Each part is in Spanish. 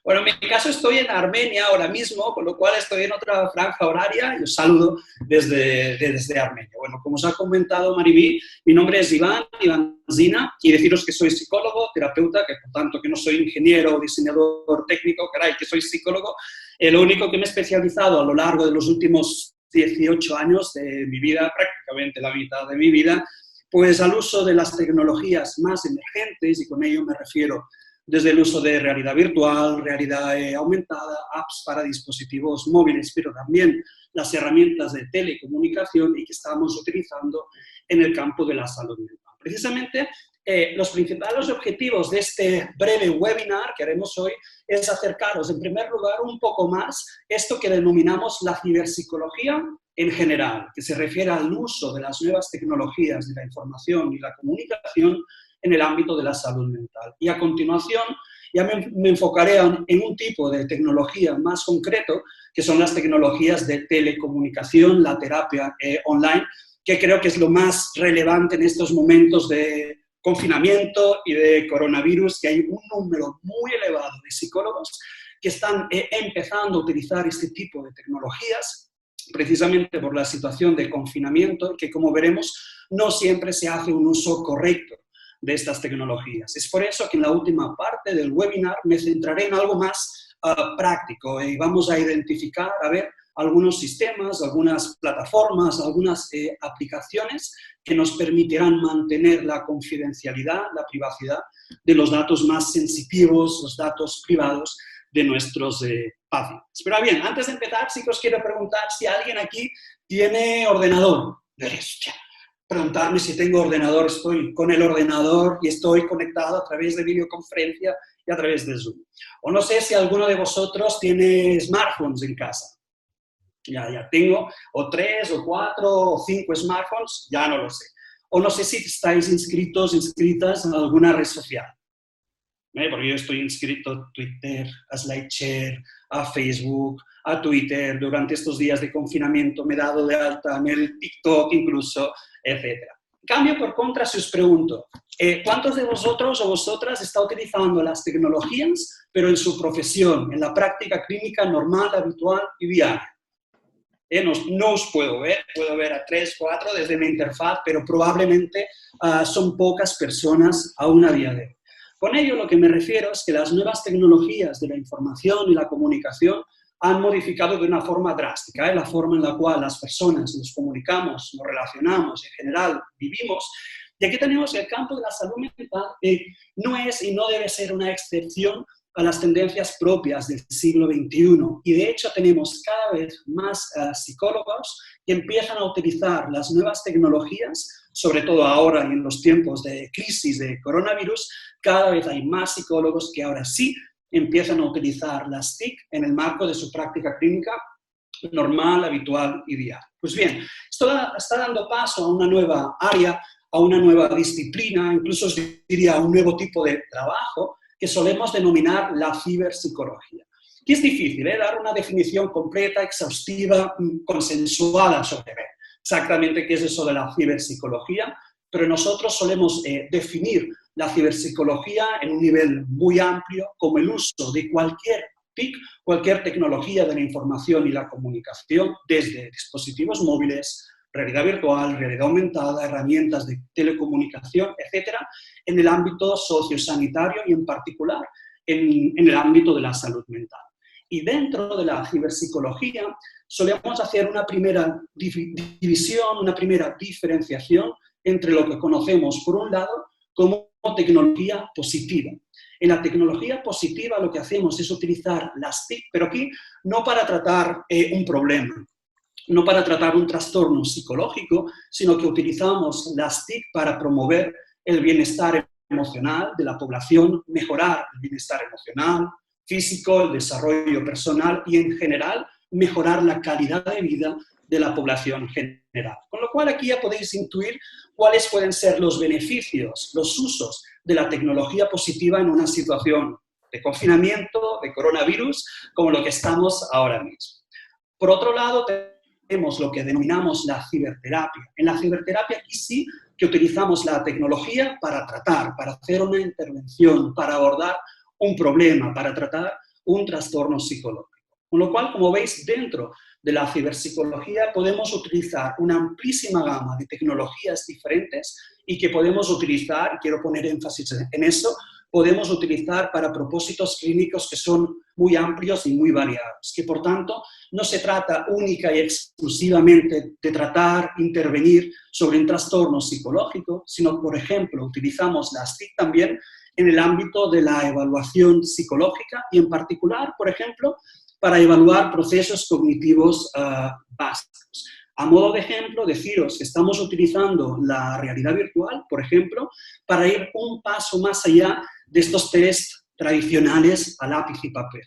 Bueno, en mi caso estoy en Armenia ahora mismo, con lo cual estoy en otra franja horaria y os saludo desde Armenia. Bueno, como os ha comentado Mariví, mi nombre es Iván Zina, y deciros que soy psicólogo, terapeuta, que por tanto que no soy ingeniero o diseñador técnico, caray, que soy psicólogo. Lo único que me he especializado a lo largo de los últimos 18 años de mi vida, prácticamente la mitad de mi vida, pues al uso de las tecnologías más emergentes, y con ello me refiero desde el uso de realidad virtual, realidad aumentada, apps para dispositivos móviles, pero también las herramientas de telecomunicación y que estamos utilizando en el campo de la salud mental. Precisamente, los principales objetivos de este breve webinar que haremos hoy es acercaros, en primer lugar, un poco más esto que denominamos la ciberpsicología en general, que se refiere al uso de las nuevas tecnologías de la información y la comunicación en el ámbito de la salud mental. Y a continuación ya me enfocaré en un tipo de tecnología más concreto, que son las tecnologías de telecomunicación, la terapia online, que creo que es lo más relevante en estos momentos de confinamiento y de coronavirus, que hay un número muy elevado de psicólogos que están empezando a utilizar este tipo de tecnologías, precisamente por la situación de confinamiento, que como veremos no siempre se hace un uso correcto de estas tecnologías. Es por eso que en la última parte del webinar me centraré en algo más práctico y vamos a identificar, a ver, algunos sistemas, algunas plataformas, algunas aplicaciones que nos permitirán mantener la confidencialidad, la privacidad de los datos más sensitivos, los datos privados de nuestros pacientes. Pero bien, antes de empezar, sí que os quiero preguntar si alguien aquí tiene ordenador. Preguntarme si tengo ordenador, estoy con el ordenador y estoy conectado a través de videoconferencia y a través de Zoom. O no sé si alguno de vosotros tiene smartphones en casa. Ya tengo o 3 o 4 o 5 smartphones, ya no lo sé. O no sé si estáis inscritas en alguna red social. Porque yo estoy inscrito a Twitter, a SlideShare, a Facebook, a Twitter. Durante estos días de confinamiento me he dado de alta en el TikTok incluso, etc. En cambio, por contra, si os pregunto, ¿cuántos de vosotros o vosotras está utilizando las tecnologías, pero en su profesión, en la práctica clínica normal, habitual y diaria? No os puedo ver a 3, 4 desde mi interfaz, pero probablemente son pocas personas aún a día de hoy. Con ello, lo que me refiero es que las nuevas tecnologías de la información y la comunicación han modificado de una forma drástica la forma en la cual las personas nos comunicamos, nos relacionamos, en general vivimos. Y aquí tenemos el campo de la salud mental, no es y no debe ser una excepción a las tendencias propias del siglo XXI. Y de hecho tenemos cada vez más psicólogos que empiezan a utilizar las nuevas tecnologías, sobre todo ahora y en los tiempos de crisis de coronavirus, cada vez hay más psicólogos que ahora sí empiezan a utilizar las TIC en el marco de su práctica clínica normal, habitual y diaria. Pues bien, esto está dando paso a una nueva área, a una nueva disciplina, incluso os diría a un nuevo tipo de trabajo que solemos denominar la ciberpsicología. Que es difícil, dar una definición completa, exhaustiva, consensuada sobre exactamente qué es eso de la ciberpsicología, pero nosotros solemos definir la ciberpsicología en un nivel muy amplio como el uso de cualquier TIC, cualquier tecnología de la información y la comunicación, desde dispositivos móviles, realidad virtual, realidad aumentada, herramientas de telecomunicación, etcétera, en el ámbito sociosanitario y en particular en el ámbito de la salud mental. Y dentro de la ciberpsicología solemos hacer una primera división, una primera diferenciación entre lo que conocemos, por un lado, como tecnología positiva. En la tecnología positiva lo que hacemos es utilizar las TIC, pero aquí no para tratar un problema, no para tratar un trastorno psicológico, sino que utilizamos las TIC para promover el bienestar emocional de la población, mejorar el bienestar emocional, físico, el desarrollo personal y, en general, mejorar la calidad de vida de la población general. Con lo cual, aquí ya podéis intuir cuáles pueden ser los beneficios, los usos de la tecnología positiva en una situación de confinamiento, de coronavirus, como lo que estamos ahora mismo. Por otro lado, tenemos lo que denominamos la ciberterapia. En la ciberterapia aquí sí que utilizamos la tecnología para tratar, para hacer una intervención, para abordar un problema, para tratar un trastorno psicológico. Con lo cual, como veis, dentro de la ciberpsicología podemos utilizar una amplísima gama de tecnologías diferentes y que podemos utilizar, y quiero poner énfasis en eso, podemos utilizar para propósitos clínicos que son muy amplios y muy variados, que por tanto no se trata única y exclusivamente de tratar, intervenir sobre un trastorno psicológico, sino, por ejemplo, utilizamos las TIC también en el ámbito de la evaluación psicológica y en particular, por ejemplo, para evaluar procesos cognitivos básicos. A modo de ejemplo, deciros que estamos utilizando la realidad virtual, por ejemplo, para ir un paso más allá de estos test tradicionales a lápiz y papel.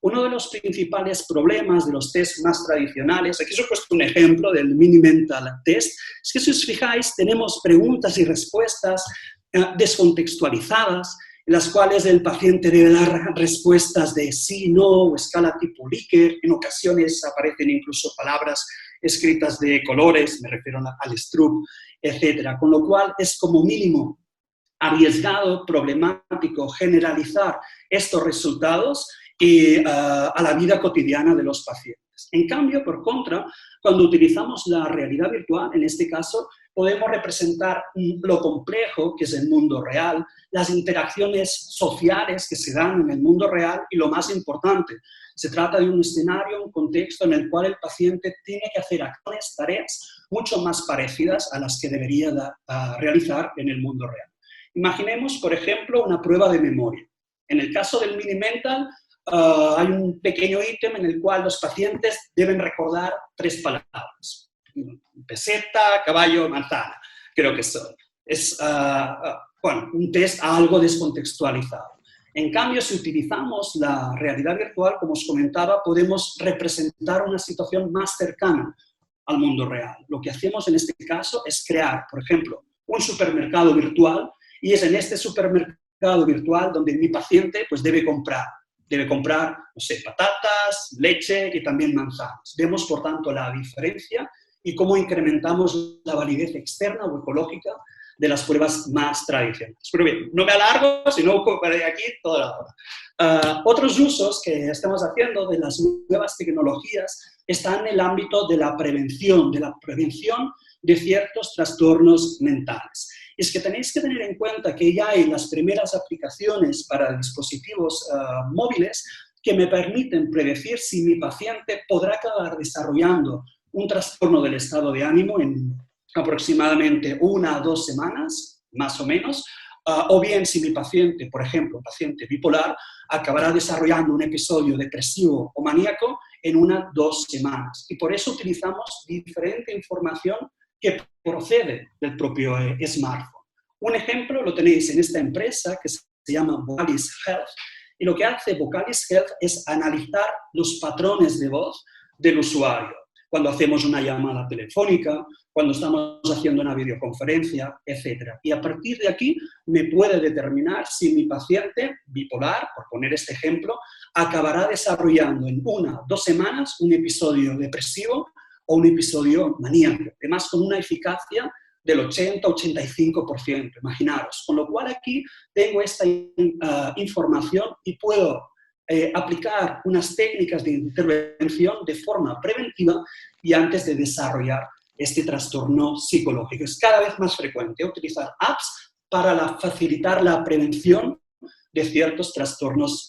Uno de los principales problemas de los test más tradicionales, aquí os he puesto un ejemplo del Mini Mental Test, es que si os fijáis tenemos preguntas y respuestas descontextualizadas, en las cuales el paciente debe dar respuestas de sí, no, o escala tipo Likert. En ocasiones aparecen incluso palabras escritas de colores, me refiero al Stroop, etc. Con lo cual es como mínimo arriesgado, problemático generalizar estos resultados a la vida cotidiana de los pacientes. En cambio, por contra, cuando utilizamos la realidad virtual, en este caso, podemos representar lo complejo que es el mundo real, las interacciones sociales que se dan en el mundo real y lo más importante, se trata de un escenario, un contexto en el cual el paciente tiene que hacer acciones, tareas mucho más parecidas a las que debería realizar en el mundo real. Imaginemos, por ejemplo, una prueba de memoria. En el caso del Mini Mental, hay un pequeño ítem en el cual los pacientes deben recordar 3 palabras. Peseta, caballo, manzana, creo que son. Es un test algo descontextualizado. En cambio, si utilizamos la realidad virtual, como os comentaba, podemos representar una situación más cercana al mundo real. Lo que hacemos en este caso es crear, por ejemplo, un supermercado virtual y es en este supermercado virtual donde mi paciente pues, debe comprar, no sé, patatas, leche y también manzanas. Vemos, por tanto, la diferencia y cómo incrementamos la validez externa o ecológica de las pruebas más tradicionales. Pero bien, no me alargo, si no ocuparé aquí toda la hora. Otros usos que estamos haciendo de las nuevas tecnologías están en el ámbito de la prevención de ciertos trastornos mentales. Y es que tenéis que tener en cuenta que ya hay las primeras aplicaciones para dispositivos móviles que me permiten predecir si mi paciente podrá acabar desarrollando un trastorno del estado de ánimo en aproximadamente 1 a 2 semanas, más o menos, o bien si mi paciente, por ejemplo, paciente bipolar, acabará desarrollando un episodio depresivo o maníaco en 1 a 2 semanas. Y por eso utilizamos diferente información que procede del propio smartphone. Un ejemplo lo tenéis en esta empresa que se llama Vocalis Health, y lo que hace Vocalis Health es analizar los patrones de voz del usuario. Cuando hacemos una llamada telefónica, cuando estamos haciendo una videoconferencia, etc. Y a partir de aquí me puede determinar si mi paciente bipolar, por poner este ejemplo, acabará desarrollando en 1 o 2 semanas un episodio depresivo o un episodio maníaco, además con una eficacia del 80-85%, imaginaros. Con lo cual aquí tengo esta información y puedo aplicar unas técnicas de intervención de forma preventiva y antes de desarrollar este trastorno psicológico. Es cada vez más frecuente utilizar apps para facilitar la prevención de ciertos trastornos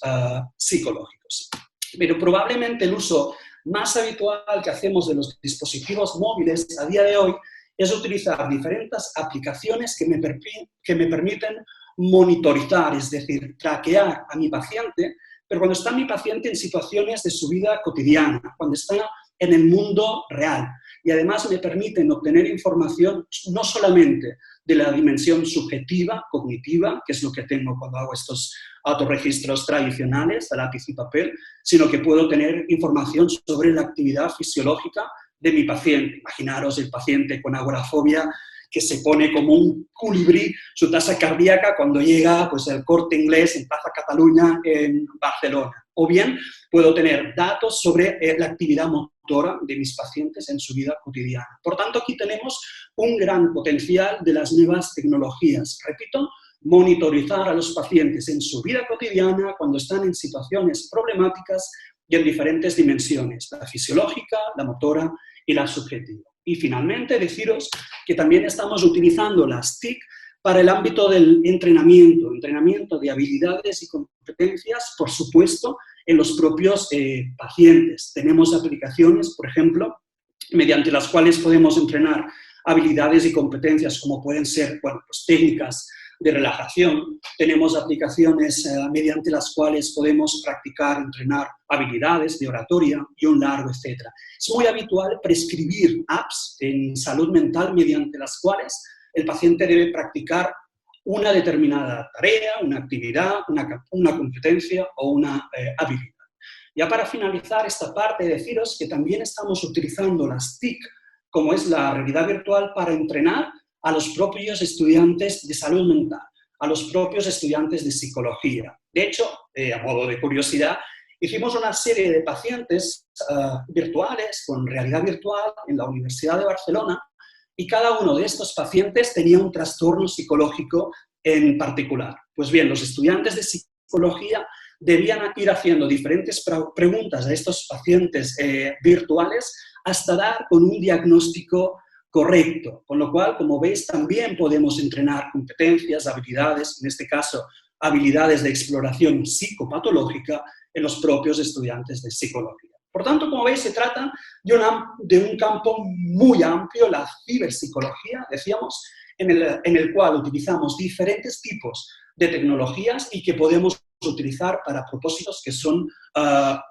psicológicos. Pero probablemente el uso más habitual que hacemos de los dispositivos móviles a día de hoy es utilizar diferentes aplicaciones que me permiten monitorizar, es decir, traquear a mi paciente, pero cuando está mi paciente en situaciones de su vida cotidiana, cuando está en el mundo real. Y además me permiten obtener información no solamente de la dimensión subjetiva, cognitiva, que es lo que tengo cuando hago estos autorregistros tradicionales a lápiz y papel, sino que puedo tener información sobre la actividad fisiológica de mi paciente. Imaginaros el paciente con agorafobia que se pone como un colibrí su tasa cardíaca cuando llega pues, el Corte Inglés en Plaza Cataluña en Barcelona. O bien puedo tener datos sobre la actividad motora de mis pacientes en su vida cotidiana. Por tanto, aquí tenemos un gran potencial de las nuevas tecnologías. Repito, monitorizar a los pacientes en su vida cotidiana cuando están en situaciones problemáticas y en diferentes dimensiones, la fisiológica, la motora y la subjetiva. Y finalmente deciros que también estamos utilizando las TIC para el ámbito del entrenamiento de habilidades y competencias, por supuesto, en los propios pacientes. Tenemos aplicaciones, por ejemplo, mediante las cuales podemos entrenar habilidades y competencias como pueden ser, bueno, pues técnicas de relajación. Tenemos aplicaciones mediante las cuales podemos practicar, entrenar habilidades de oratoria y un largo, etcétera. Es muy habitual prescribir apps en salud mental mediante las cuales el paciente debe practicar una determinada tarea, una actividad, una competencia o una habilidad. Ya para finalizar esta parte, deciros que también estamos utilizando las TIC, como es la realidad virtual, para entrenar a los propios estudiantes de salud mental, a los propios estudiantes de psicología. De hecho, a modo de curiosidad, hicimos una serie de pacientes virtuales con realidad virtual en la Universidad de Barcelona y cada uno de estos pacientes tenía un trastorno psicológico en particular. Pues bien, los estudiantes de psicología debían ir haciendo diferentes preguntas a estos pacientes virtuales hasta dar con un diagnóstico correcto. Con lo cual, como veis, también podemos entrenar competencias, habilidades, en este caso, habilidades de exploración psicopatológica en los propios estudiantes de psicología. Por tanto, como veis, se trata de un campo muy amplio, la ciberpsicología, decíamos, en el cual utilizamos diferentes tipos de tecnologías y que podemos utilizar para propósitos que son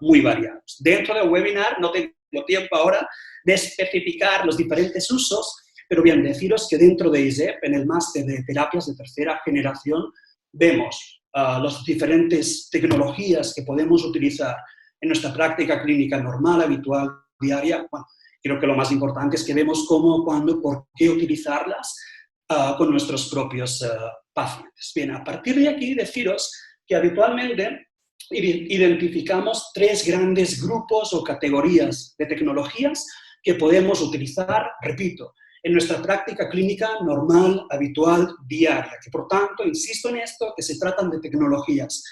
muy variados. Dentro del webinar no tengo tiempo ahora de especificar los diferentes usos, pero bien, deciros que dentro de ISEP, en el máster de terapias de tercera generación, vemos las diferentes tecnologías que podemos utilizar en nuestra práctica clínica normal, habitual, diaria. Bueno, creo que lo más importante es que vemos cómo, cuándo, por qué utilizarlas con nuestros propios pacientes. Bien, a partir de aquí, deciros que habitualmente identificamos tres grandes grupos o categorías de tecnologías que podemos utilizar, repito, en nuestra práctica clínica normal, habitual, diaria, que por tanto, insisto en esto, que se tratan de tecnologías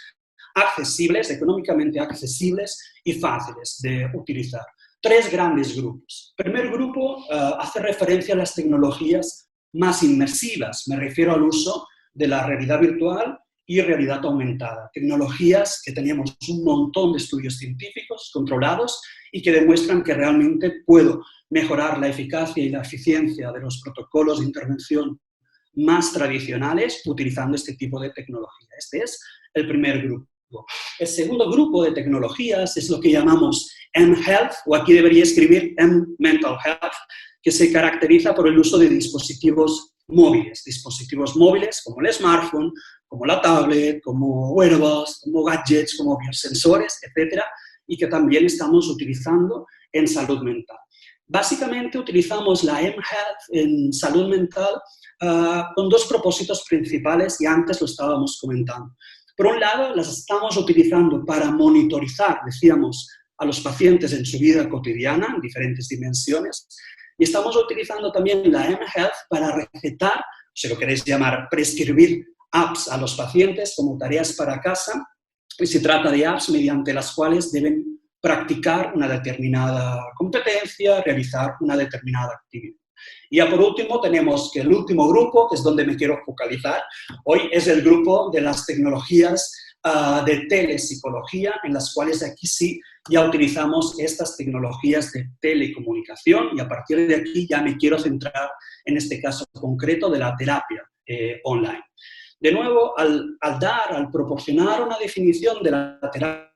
accesibles, económicamente accesibles y fáciles de utilizar. Tres grandes grupos. El primer grupo hace referencia a las tecnologías más inmersivas, me refiero al uso de la realidad virtual y realidad aumentada. Tecnologías que tenemos un montón de estudios científicos controlados y que demuestran que realmente puedo mejorar la eficacia y la eficiencia de los protocolos de intervención más tradicionales utilizando este tipo de tecnología. Este es el primer grupo. El segundo grupo de tecnologías es lo que llamamos mHealth, o aquí debería escribir mMental Health, que se caracteriza por el uso de dispositivos móviles como el smartphone, como la tablet, como wearables, como gadgets, como biosensores, etcétera, y que también estamos utilizando en salud mental. Básicamente utilizamos la mHealth en salud mental con dos propósitos principales y antes lo estábamos comentando. Por un lado, las estamos utilizando para monitorizar, decíamos, a los pacientes en su vida cotidiana, en diferentes dimensiones, y estamos utilizando también la mHealth para recetar, si lo queréis llamar, prescribir apps a los pacientes como tareas para casa, y se trata de apps mediante las cuales deben practicar una determinada competencia, realizar una determinada actividad. Y ya por último tenemos que el último grupo, que es donde me quiero focalizar hoy, es el grupo de las tecnologías de telepsicología, en las cuales aquí sí ya utilizamos estas tecnologías de telecomunicación y a partir de aquí ya me quiero centrar en este caso concreto de la terapia online. De nuevo, al proporcionar una definición de la terapia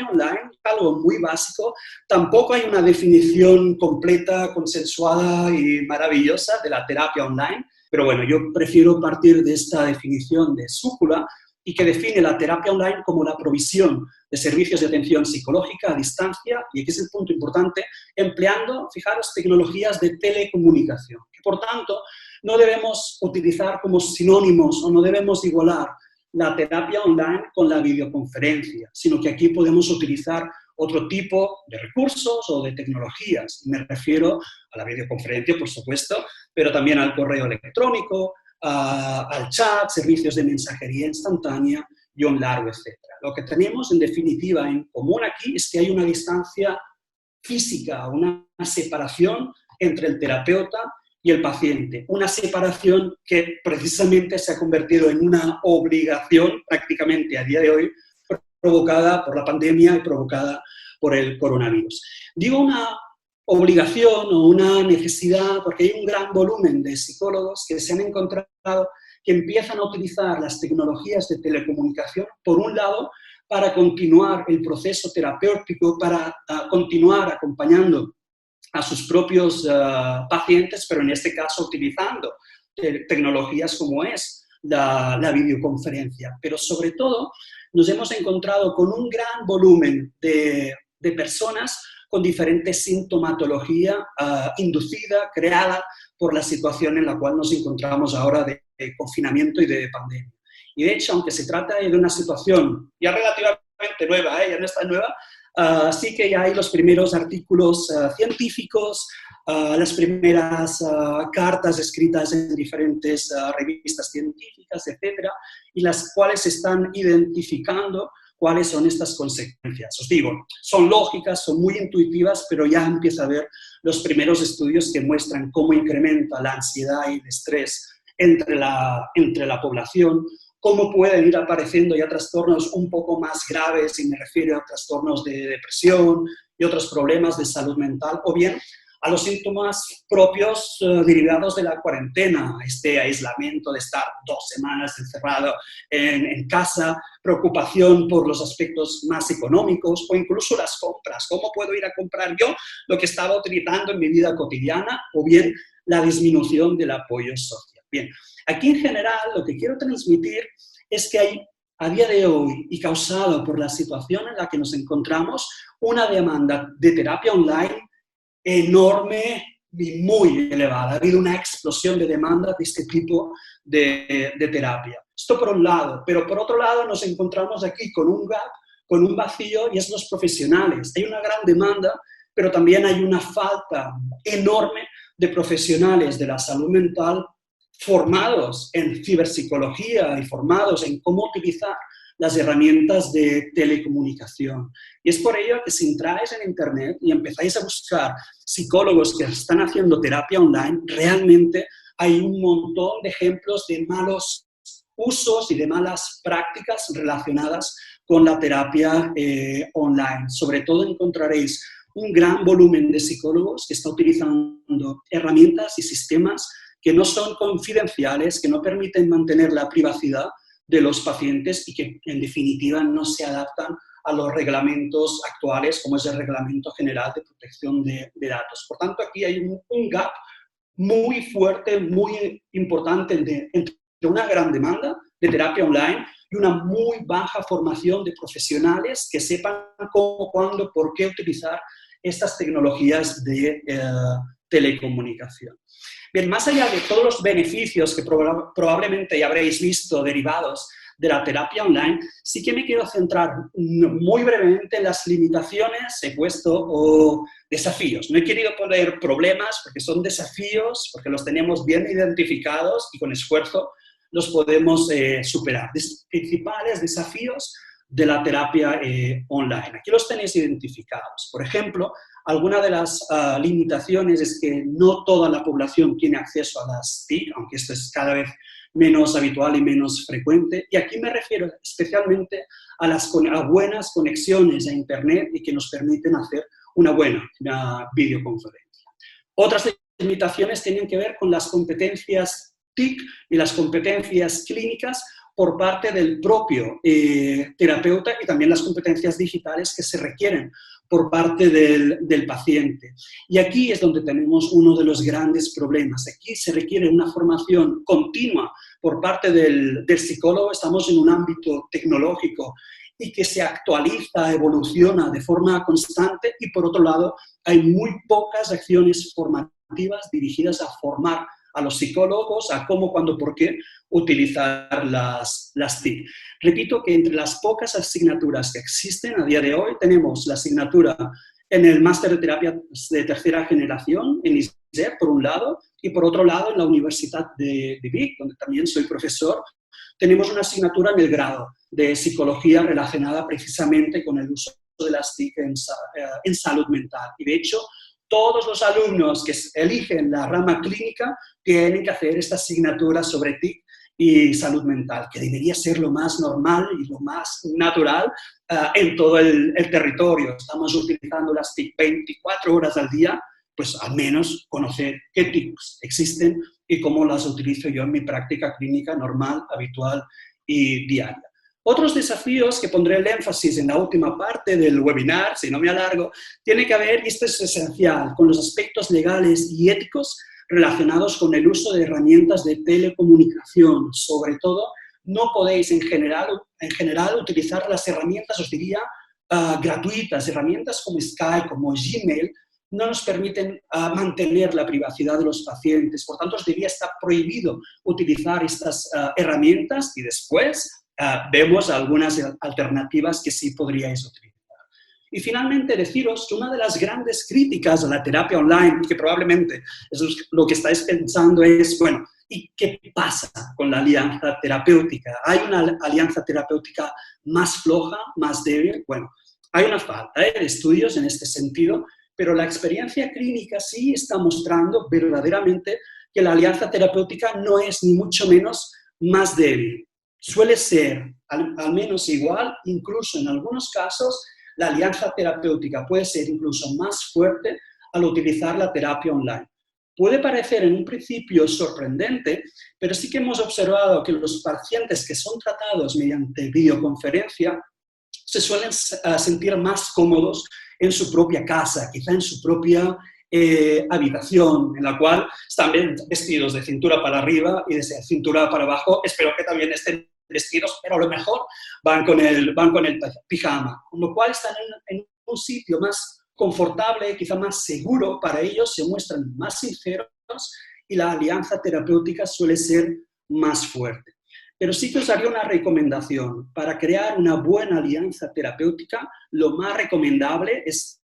online, algo muy básico, tampoco hay una definición completa, consensuada y maravillosa de la terapia online, pero bueno, yo prefiero partir de esta definición de Súcula y que define la terapia online como la provisión de servicios de atención psicológica a distancia, y aquí es el punto importante, empleando, fijaros, tecnologías de telecomunicación, que por tanto no debemos utilizar como sinónimos o no debemos igualar la terapia online con la videoconferencia, sino que aquí podemos utilizar otro tipo de recursos o de tecnologías. Me refiero a la videoconferencia, por supuesto, pero también al correo electrónico, al chat, servicios de mensajería instantánea y un largo etcétera. Lo que tenemos en definitiva en común aquí es que hay una distancia física, una separación entre el terapeuta y el paciente, una separación que precisamente se ha convertido en una obligación prácticamente a día de hoy, provocada por la pandemia y provocada por el coronavirus. Digo una obligación o una necesidad porque hay un gran volumen de psicólogos que se han encontrado que empiezan a utilizar las tecnologías de telecomunicación, por un lado, para continuar el proceso terapéutico, para continuar acompañando a sus propios pacientes, pero en este caso utilizando tecnologías como es la videoconferencia. Pero sobre todo nos hemos encontrado con un gran volumen de personas con diferente sintomatología inducida, creada por la situación en la cual nos encontramos ahora de confinamiento y de pandemia. Y de hecho, aunque se trata de una situación ya relativamente nueva, ya no está nueva, sí que ya hay los primeros artículos científicos, las primeras cartas escritas en diferentes revistas científicas, etcétera, y las cuales están identificando cuáles son estas consecuencias. Os digo, son lógicas, son muy intuitivas, pero ya empieza a haber los primeros estudios que muestran cómo incrementa la ansiedad y el estrés entre la población, cómo pueden ir apareciendo ya trastornos un poco más graves, y me refiero a trastornos de depresión y otros problemas de salud mental, o bien a los síntomas propios derivados de la cuarentena, este aislamiento de estar 2 semanas encerrado en casa, preocupación por los aspectos más económicos o incluso las compras. ¿Cómo puedo ir a comprar yo lo que estaba utilizando en mi vida cotidiana? O bien la disminución del apoyo social. Bien, aquí en general lo que quiero transmitir es que hay a día de hoy y causado por la situación en la que nos encontramos una demanda de terapia online enorme y muy elevada. Ha habido una explosión de demanda de este tipo de terapia. Esto por un lado, pero por otro lado nos encontramos aquí con un gap, con un vacío, y es los profesionales. Hay una gran demanda, pero también hay una falta enorme de profesionales de la salud mental formados en ciberpsicología y formados en cómo utilizar las herramientas de telecomunicación. Y es por ello que si entráis en Internet y empezáis a buscar psicólogos que están haciendo terapia online, realmente hay un montón de ejemplos de malos usos y de malas prácticas relacionadas con la terapia online. Sobre todo encontraréis un gran volumen de psicólogos que están utilizando herramientas y sistemas que no son confidenciales, que no permiten mantener la privacidad de los pacientes y que, en definitiva, no se adaptan a los reglamentos actuales, como es el Reglamento General de Protección de Datos. Por tanto, aquí hay un gap muy fuerte, muy importante entre una gran demanda de terapia online y una muy baja formación de profesionales que sepan cómo, cuándo, por qué utilizar estas tecnologías de telecomunicación. Bien, más allá de todos los beneficios que probablemente ya habréis visto derivados de la terapia online, sí que me quiero centrar muy brevemente en las limitaciones, he puesto, o desafíos. No he querido poner problemas porque son desafíos, porque los tenemos bien identificados y con esfuerzo los podemos superar. Principales desafíos de la terapia online. Aquí los tenéis identificados. Por ejemplo, alguna de las limitaciones es que no toda la población tiene acceso a las TIC, aunque esto es cada vez menos habitual y menos frecuente. Y aquí me refiero especialmente a buenas conexiones a Internet y que nos permiten hacer una buena videoconferencia. Otras limitaciones tienen que ver con las competencias TIC y las competencias clínicas por parte del propio terapeuta y también las competencias digitales que se requieren por parte del paciente. Y aquí es donde tenemos uno de los grandes problemas. Aquí se requiere una formación continua por parte del psicólogo. Estamos en un ámbito tecnológico y que se actualiza, evoluciona de forma constante, y por otro lado hay muy pocas acciones formativas dirigidas a formar a los psicólogos a cómo, cuándo, por qué utilizar las TIC. Repito que entre las pocas asignaturas que existen a día de hoy tenemos la asignatura en el máster de terapia de tercera generación, en por un lado, y por otro lado, en la Universidad de Vic, donde también soy profesor, tenemos una asignatura en el grado de psicología relacionada precisamente con el uso de las TIC en salud mental. Y de hecho, todos los alumnos que eligen la rama clínica tienen que hacer esta asignatura sobre TIC y salud mental, que debería ser lo más normal y lo más natural en todo el territorio. Estamos utilizando las TIC 24 horas al día, pues al menos conocer qué TICs existen y cómo las utilizo yo en mi práctica clínica normal, habitual y diaria. Otros desafíos que pondré el énfasis en la última parte del webinar, si no me alargo, tiene que ver, y esto es esencial, con los aspectos legales y éticos relacionados con el uso de herramientas de telecomunicación. Sobre todo, no podéis en general utilizar las herramientas, os diría, gratuitas. Herramientas como Skype, como Gmail, no nos permiten mantener la privacidad de los pacientes. Por tanto, os diría, está prohibido utilizar estas herramientas y después vemos algunas alternativas que sí podríais utilizar. Y finalmente deciros que una de las grandes críticas a la terapia online, que probablemente es lo que estáis pensando es, bueno, ¿y qué pasa con la alianza terapéutica? ¿Hay una alianza terapéutica más floja, más débil? Bueno, hay una falta de estudios en este sentido, pero la experiencia clínica sí está mostrando verdaderamente que la alianza terapéutica no es ni mucho menos más débil. Suele ser al menos igual, incluso en algunos casos, la alianza terapéutica puede ser incluso más fuerte al utilizar la terapia online. Puede parecer en un principio sorprendente, pero sí que hemos observado que los pacientes que son tratados mediante videoconferencia se suelen sentir más cómodos en su propia casa, quizá en su propia habitación, en la cual están vestidos de cintura para arriba y de cintura para abajo. Espero que también estén vestidos, pero a lo mejor van con el pijama, con lo cual están en un sitio más confortable, quizá más seguro para ellos, se muestran más sinceros y la alianza terapéutica suele ser más fuerte. Pero sí que os haría una recomendación. Para crear una buena alianza terapéutica, lo más recomendable es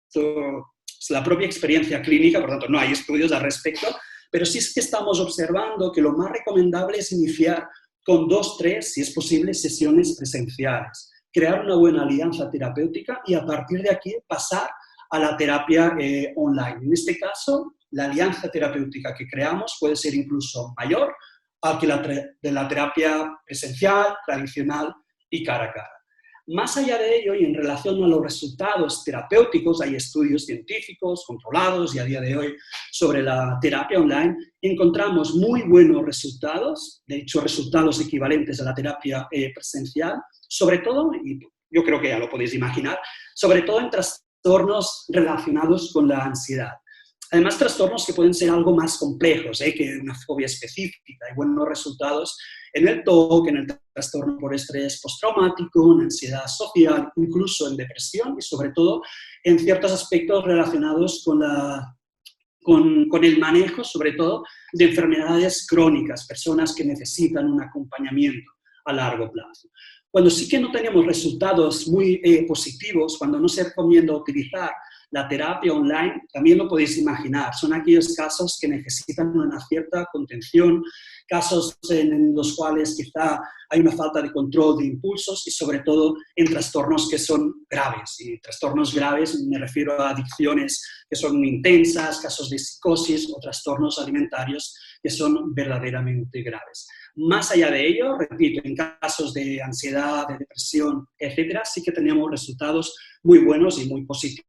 la propia experiencia clínica, por tanto no hay estudios al respecto, pero sí es que estamos observando que lo más recomendable es iniciar con 2, 3, si es posible, sesiones presenciales. Crear una buena alianza terapéutica y a partir de aquí pasar a la terapia online. En este caso, la alianza terapéutica que creamos puede ser incluso mayor a que de la terapia presencial, tradicional y cara a cara. Más allá de ello, y en relación a los resultados terapéuticos, hay estudios científicos controlados y a día de hoy sobre la terapia online, encontramos muy buenos resultados, de hecho resultados equivalentes a la terapia presencial, sobre todo, y yo creo que ya lo podéis imaginar, sobre todo en trastornos relacionados con la ansiedad. Además, trastornos que pueden ser algo más complejos, que una fobia específica. Hay buenos resultados en el TOC, en el trastorno por estrés postraumático, en ansiedad social, incluso en depresión y sobre todo en ciertos aspectos relacionados con el manejo, sobre todo, de enfermedades crónicas, personas que necesitan un acompañamiento a largo plazo. Cuando sí que no tenemos resultados muy positivos, cuando no se recomienda utilizar la terapia online, también lo podéis imaginar, son aquellos casos que necesitan una cierta contención, casos en los cuales quizá hay una falta de control de impulsos y sobre todo en trastornos que son graves. Y trastornos graves me refiero a adicciones que son intensas, casos de psicosis o trastornos alimentarios que son verdaderamente graves. Más allá de ello, repito, en casos de ansiedad, de depresión, etcétera, sí que tenemos resultados muy buenos y muy positivos.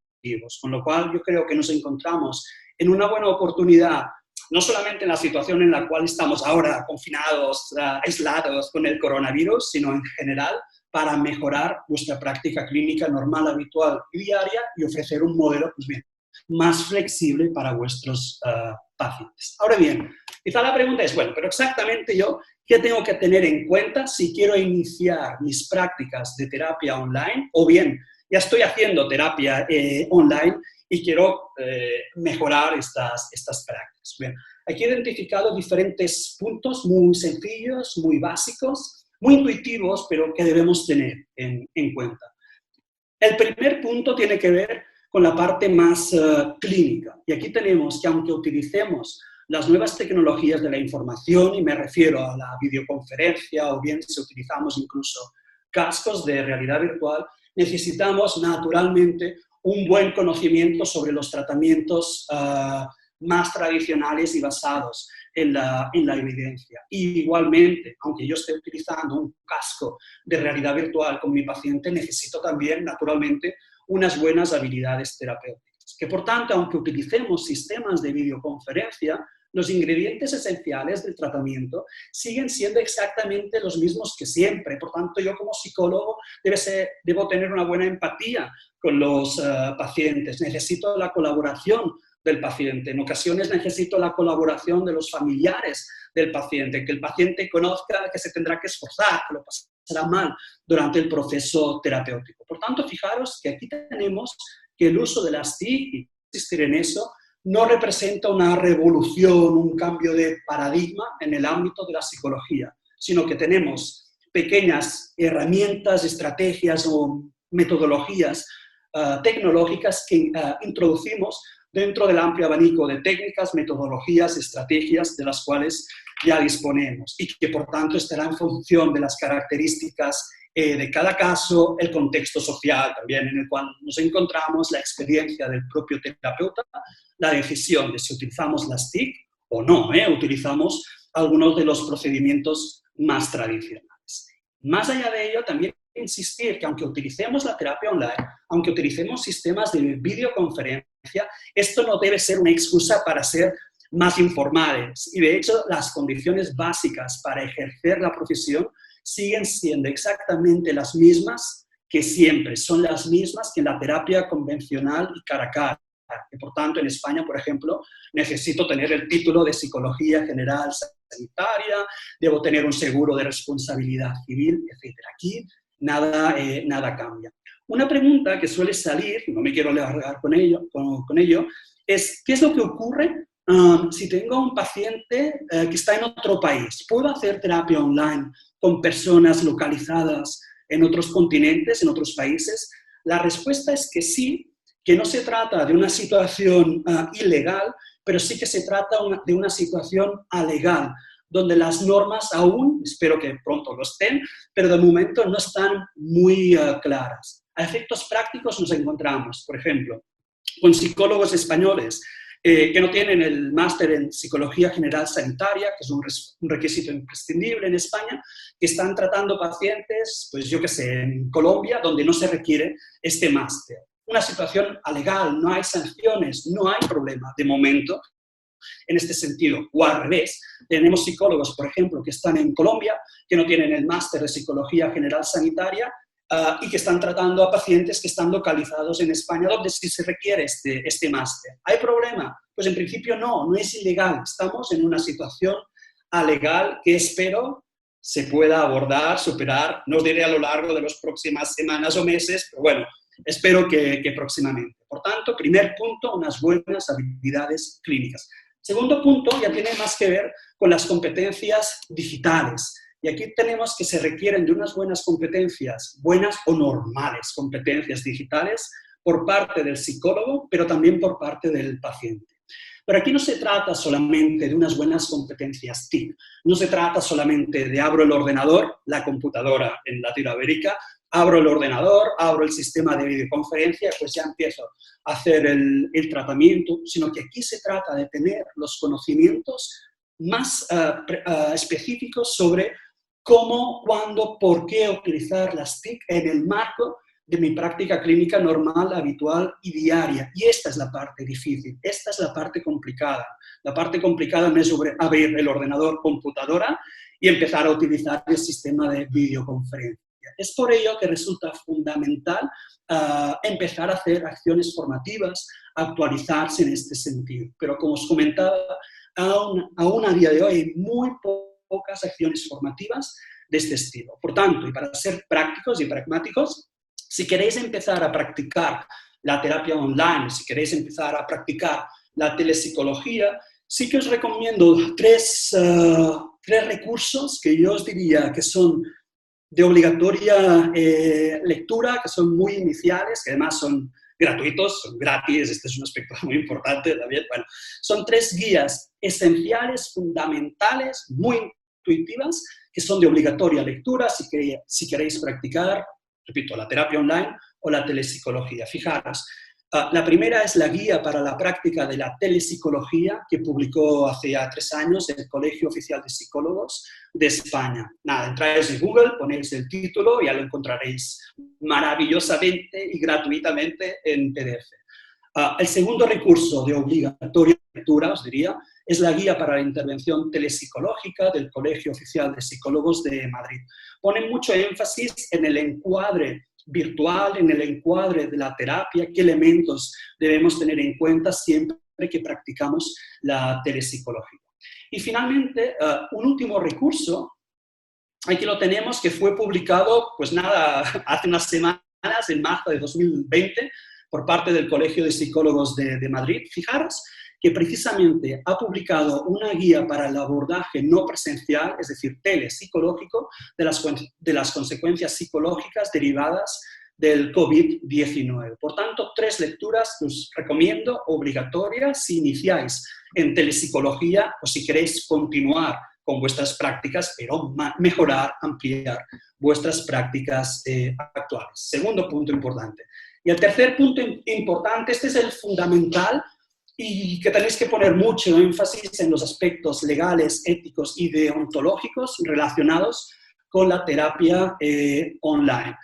Con lo cual, yo creo que nos encontramos en una buena oportunidad, no solamente en la situación en la cual estamos ahora confinados, aislados con el coronavirus, sino en general para mejorar vuestra práctica clínica normal, habitual y diaria y ofrecer un modelo pues bien, más flexible para vuestros pacientes. Ahora bien, quizá la pregunta es, bueno, pero exactamente yo, ¿qué tengo que tener en cuenta si quiero iniciar mis prácticas de terapia online o bien ya estoy haciendo terapia online y quiero mejorar estas prácticas? Bien, aquí he identificado diferentes puntos muy sencillos, muy básicos, muy intuitivos, pero que debemos tener en cuenta. El primer punto tiene que ver con la parte más clínica. Y aquí tenemos que aunque utilicemos las nuevas tecnologías de la información, y me refiero a la videoconferencia o bien si utilizamos incluso cascos de realidad virtual, necesitamos naturalmente un buen conocimiento sobre los tratamientos más tradicionales y basados en la evidencia. Y igualmente, aunque yo esté utilizando un casco de realidad virtual con mi paciente, necesito también, naturalmente, unas buenas habilidades terapéuticas. Que por tanto, aunque utilicemos sistemas de videoconferencia, los ingredientes esenciales del tratamiento siguen siendo exactamente los mismos que siempre. Por tanto, yo como psicólogo debo tener una buena empatía con los pacientes. Necesito la colaboración del paciente. En ocasiones necesito la colaboración de los familiares del paciente, que el paciente conozca que se tendrá que esforzar, que lo pasará mal durante el proceso terapéutico. Por tanto, fijaros que aquí tenemos que el uso de las TIC, y insistir en eso, no representa una revolución, un cambio de paradigma en el ámbito de la psicología, sino que tenemos pequeñas herramientas, estrategias o metodologías tecnológicas que introducimos dentro del amplio abanico de técnicas, metodologías, estrategias de las cuales ya disponemos y que por tanto estará en función de las características de cada caso, el contexto social también en el cual nos encontramos, la experiencia del propio terapeuta, la decisión de si utilizamos las TIC o no, utilizamos algunos de los procedimientos más tradicionales. Más allá de ello, también insistir que aunque utilicemos la terapia online, aunque utilicemos sistemas de videoconferencia, esto no debe ser una excusa para ser más informales. Y de hecho, las condiciones básicas para ejercer la profesión siguen siendo exactamente las mismas que siempre, son las mismas que en la terapia convencional y cara a cara. Y por tanto, en España, por ejemplo, necesito tener el título de Psicología General Sanitaria, debo tener un seguro de responsabilidad civil, etc. Aquí nada cambia. Una pregunta que suele salir, no me quiero alargar con ello, es ¿qué es lo que ocurre si tengo un paciente que está en otro país? ¿Puedo hacer terapia online con personas localizadas en otros continentes, en otros países? La respuesta es que sí, que no se trata de una situación ilegal, pero sí que se trata de una situación alegal, donde las normas aún, espero que pronto lo estén, pero de momento no están muy claras. A efectos prácticos nos encontramos, por ejemplo, con psicólogos españoles que no tienen el máster en Psicología General Sanitaria, que es un requisito imprescindible en España, que están tratando pacientes, pues yo qué sé, en Colombia, donde no se requiere este máster. Una situación alegal, no hay sanciones, no hay problema de momento en este sentido. O al revés, tenemos psicólogos, por ejemplo, que están en Colombia, que no tienen el máster de Psicología General Sanitaria y que están tratando a pacientes que están localizados en España, donde sí se requiere este máster. ¿Hay problema? Pues en principio no es ilegal. Estamos en una situación alegal que espero se pueda abordar, superar, no os diré a lo largo de las próximas semanas o meses, pero bueno, espero que próximamente. Por tanto, primer punto, unas buenas habilidades clínicas. Segundo punto, ya tiene más que ver con las competencias digitales. Y aquí tenemos que se requieren de unas buenas competencias, buenas o normales competencias digitales por parte del psicólogo, pero también por parte del paciente. Pero aquí no se trata solamente de unas buenas competencias TIC, no se trata solamente de abro el ordenador, la computadora en Latinoamérica, abro el ordenador, abro el sistema de videoconferencia, pues ya empiezo a hacer el tratamiento, sino que aquí se trata de tener los conocimientos más específicos sobre cómo, cuándo, por qué utilizar las TIC en el marco de mi práctica clínica normal, habitual y diaria. Y esta es la parte difícil, esta es la parte complicada. La parte complicada no es sobre abrir el ordenador, computadora y empezar a utilizar el sistema de videoconferencia. Es por ello que resulta fundamental empezar a hacer acciones formativas, actualizarse en este sentido. Pero como os comentaba, aún a día de hoy hay muy pocas acciones formativas de este estilo. Por tanto, y para ser prácticos y pragmáticos, si queréis empezar a practicar la terapia online, si queréis empezar a practicar la telepsicología, sí que os recomiendo tres recursos que yo os diría que son de obligatoria lectura, que son muy iniciales, que además son gratuitos, son gratis, este es un aspecto muy importante también. Bueno, son 3 guías esenciales, fundamentales, muy intuitivas, que son de obligatoria lectura si queréis practicar, repito, la terapia online o la telepsicología. Fijaros, la primera es la guía para la práctica de la telepsicología que publicó hace ya 3 años el Colegio Oficial de Psicólogos de España. Nada, entráis en Google, ponéis el título y ya lo encontraréis maravillosamente y gratuitamente en PDF. El segundo recurso de obligatoria lectura, os diría, es la guía para la intervención telepsicológica del Colegio Oficial de Psicólogos de Madrid. Ponen mucho énfasis en el encuadre virtual, en el encuadre de la terapia, qué elementos debemos tener en cuenta siempre que practicamos la telepsicología. Y finalmente, un último recurso, aquí lo tenemos, que fue publicado, pues nada, hace unas semanas, en marzo de 2020, por parte del Colegio de Psicólogos de Madrid. Fijaros que precisamente ha publicado una guía para el abordaje no presencial, es decir, telepsicológico, de las consecuencias psicológicas derivadas del COVID-19. Por tanto, 3 lecturas que os recomiendo obligatorias si iniciáis en telepsicología o si queréis continuar con vuestras prácticas, pero mejorar, ampliar vuestras prácticas actuales. Segundo punto importante. Y el tercer punto importante, este es el fundamental y que tenéis que poner mucho énfasis en los aspectos legales, éticos y deontológicos relacionados con la terapia online.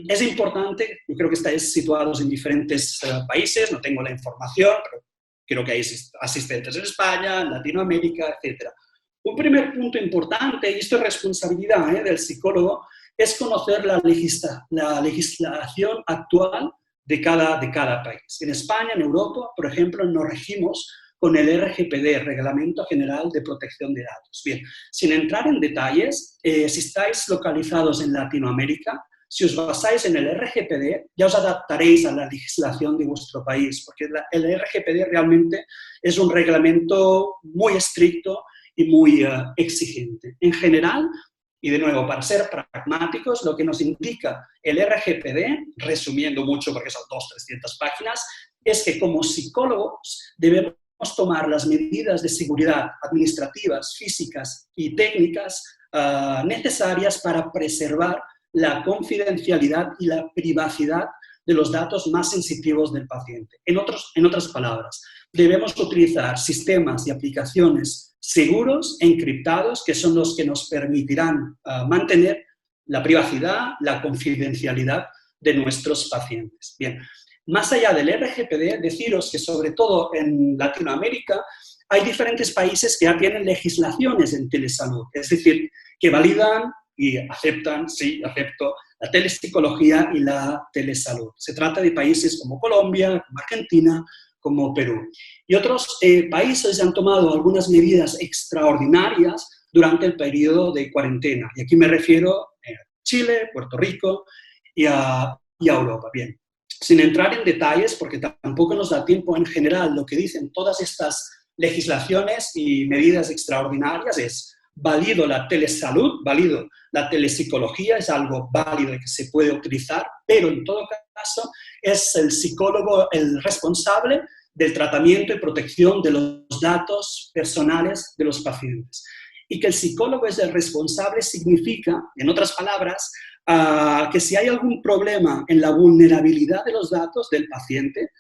Es importante, yo creo que estáis situados en diferentes países, no tengo la información, pero creo que hay asistentes en España, en Latinoamérica, etc. Un primer punto importante, y esto es responsabilidad del psicólogo, es conocer la legislación actual de cada país. En España, en Europa, por ejemplo, nos regimos con el RGPD, Reglamento General de Protección de Datos. Bien, sin entrar en detalles, si estáis localizados en Latinoamérica, si os basáis en el RGPD, ya os adaptaréis a la legislación de vuestro país, porque el RGPD realmente es un reglamento muy estricto y muy exigente. En general, y de nuevo, para ser pragmáticos, lo que nos indica el RGPD, resumiendo mucho porque son 200-300 páginas, es que como psicólogos debemos tomar las medidas de seguridad administrativas, físicas y técnicas necesarias para preservar la confidencialidad y la privacidad de los datos más sensitivos del paciente. En otras palabras, debemos utilizar sistemas y aplicaciones seguros, encriptados, que son los que nos permitirán mantener la privacidad, la confidencialidad de nuestros pacientes. Bien, más allá del RGPD, deciros que sobre todo en Latinoamérica hay diferentes países que ya tienen legislaciones en telesalud, es decir, que validan y aceptan, sí, acepto, la telepsicología y la telesalud. Se trata de países como Colombia, como Argentina, como Perú. Y otros países han tomado algunas medidas extraordinarias durante el periodo de cuarentena. Y aquí me refiero a Chile, Puerto Rico y a Europa. Bien, sin entrar en detalles, porque tampoco nos da tiempo en general, lo que dicen todas estas legislaciones y medidas extraordinarias es: valido la telesalud, valido la telepsicología, es algo válido y que se puede utilizar, pero en todo caso es el psicólogo el responsable del tratamiento y protección de los datos personales de los pacientes. Y que el psicólogo es el responsable significa, en otras palabras, que si hay algún problema en la vulnerabilidad de los datos del paciente,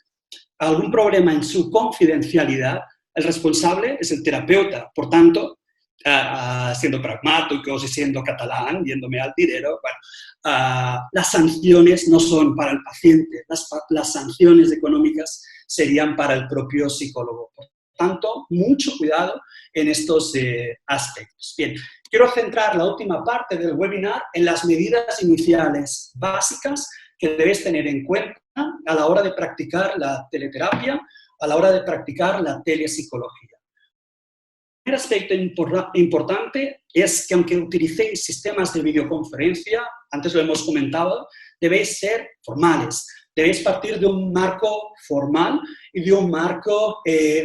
algún problema en su confidencialidad, el responsable es el terapeuta. Por tanto, siendo pragmáticos y siendo catalán, yéndome al dinero, bueno, las sanciones no son para el paciente, las sanciones económicas serían para el propio psicólogo. Por tanto, mucho cuidado en estos aspectos. Bien, quiero centrar la última parte del webinar en las medidas iniciales básicas que debes tener en cuenta a la hora de practicar la teleterapia, a la hora de practicar la telepsicología. El primer aspecto importante es que aunque utilicéis sistemas de videoconferencia, antes lo hemos comentado, debéis ser formales, debéis partir de un marco formal y de un marco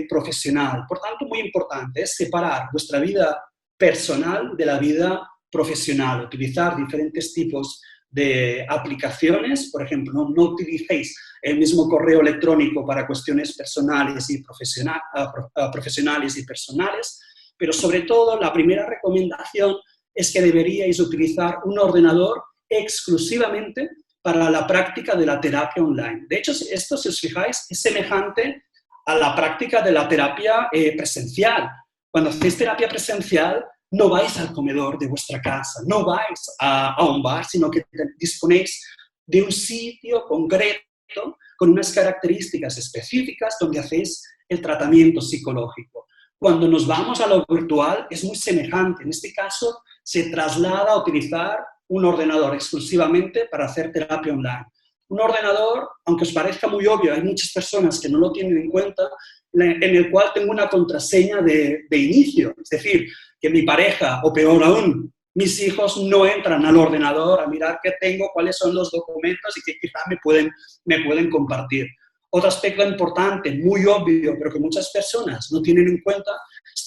profesional. Por tanto, muy importante es separar vuestra vida personal de la vida profesional, utilizar diferentes tipos de aplicaciones. Por ejemplo, no utilicéis el mismo correo electrónico para cuestiones personales y profesionales y personales, pero sobre todo la primera recomendación es que deberíais utilizar un ordenador exclusivamente para la práctica de la terapia online. De hecho, esto, si os fijáis, es semejante a la práctica de la terapia presencial. Cuando hacéis terapia presencial, no vais al comedor de vuestra casa, no vais a un bar, sino que disponéis de un sitio concreto con unas características específicas donde hacéis el tratamiento psicológico. Cuando nos vamos a lo virtual es muy semejante. En este caso, se traslada a utilizar un ordenador exclusivamente para hacer terapia online. Un ordenador, aunque os parezca muy obvio, hay muchas personas que no lo tienen en cuenta, en el cual tengo una contraseña de inicio. Es decir, que mi pareja, o peor aún, mis hijos no entran al ordenador a mirar qué tengo, cuáles son los documentos y que quizá me pueden compartir. Otro aspecto importante, muy obvio, pero que muchas personas no tienen en cuenta, es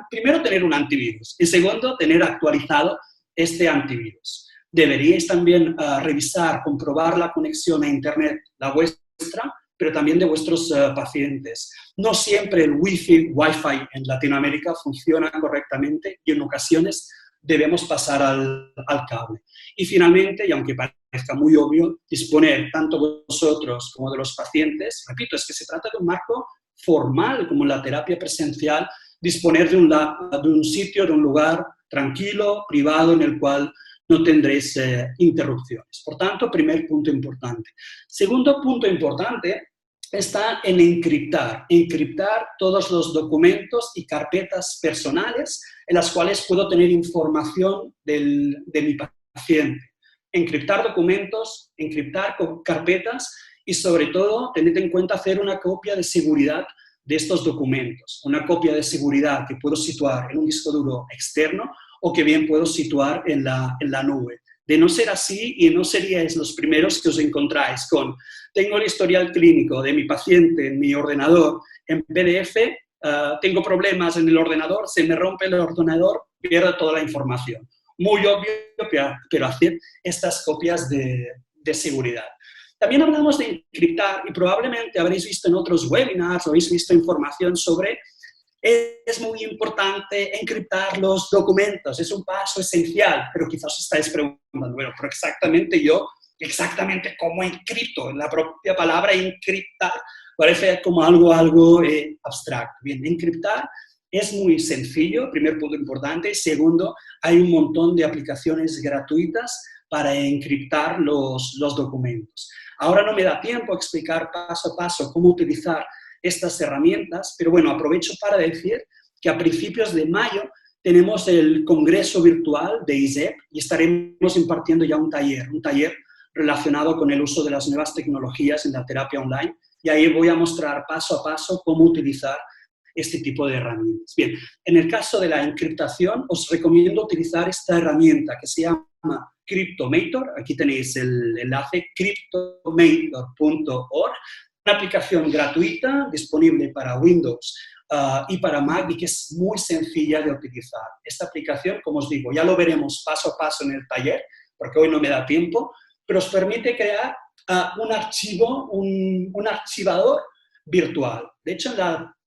primero tener un antivirus y segundo, tener actualizado este antivirus. Deberíais también revisar, comprobar la conexión a Internet, la vuestra, pero también de vuestros pacientes. No siempre el Wi-Fi en Latinoamérica funciona correctamente y en ocasiones debemos pasar al cable. Y finalmente, y aunque parezca muy obvio, disponer tanto de vosotros como de los pacientes, repito, es que se trata de un marco formal como la terapia presencial, disponer de un sitio, de un lugar tranquilo, privado, en el cual no tendréis interrupciones. Por tanto, primer punto importante. Segundo punto importante está en encriptar todos los documentos y carpetas personales en las cuales puedo tener información de mi paciente. Encriptar documentos, encriptar carpetas y, sobre todo, tened en cuenta hacer una copia de seguridad de estos documentos. Una copia de seguridad que puedo situar en un disco duro externo o que bien puedo situar en la nube. De no ser así, y no seríais los primeros que os encontráis con tengo el historial clínico de mi paciente en mi ordenador en PDF, tengo problemas en el ordenador, se me rompe el ordenador, pierdo toda la información. Muy obvio, pero hacer estas copias de seguridad. También hablamos de encriptar y probablemente habréis visto en otros webinars o habéis visto información sobre es muy importante encriptar los documentos, es un paso esencial, pero quizás os estáis preguntando, bueno, pero exactamente cómo encripto, la propia palabra encriptar parece como algo abstracto. Bien, encriptar es muy sencillo, primer punto importante. Segundo, hay un montón de aplicaciones gratuitas para encriptar los documentos. Ahora no me da tiempo a explicar paso a paso cómo utilizar estas herramientas, pero bueno, aprovecho para decir que a principios de mayo tenemos el congreso virtual de ISEP y estaremos impartiendo ya un taller relacionado con el uso de las nuevas tecnologías en la terapia online, y ahí voy a mostrar paso a paso cómo utilizar este tipo de herramientas. Bien, en el caso de la encriptación, os recomiendo utilizar esta herramienta que se llama Cryptomator. Aquí tenéis el enlace cryptomator.org, una aplicación gratuita disponible para Windows y para Mac y que es muy sencilla de utilizar. Esta aplicación, como os digo, ya lo veremos paso a paso en el taller, porque hoy no me da tiempo, pero os permite crear un archivo, un archivador virtual. De hecho,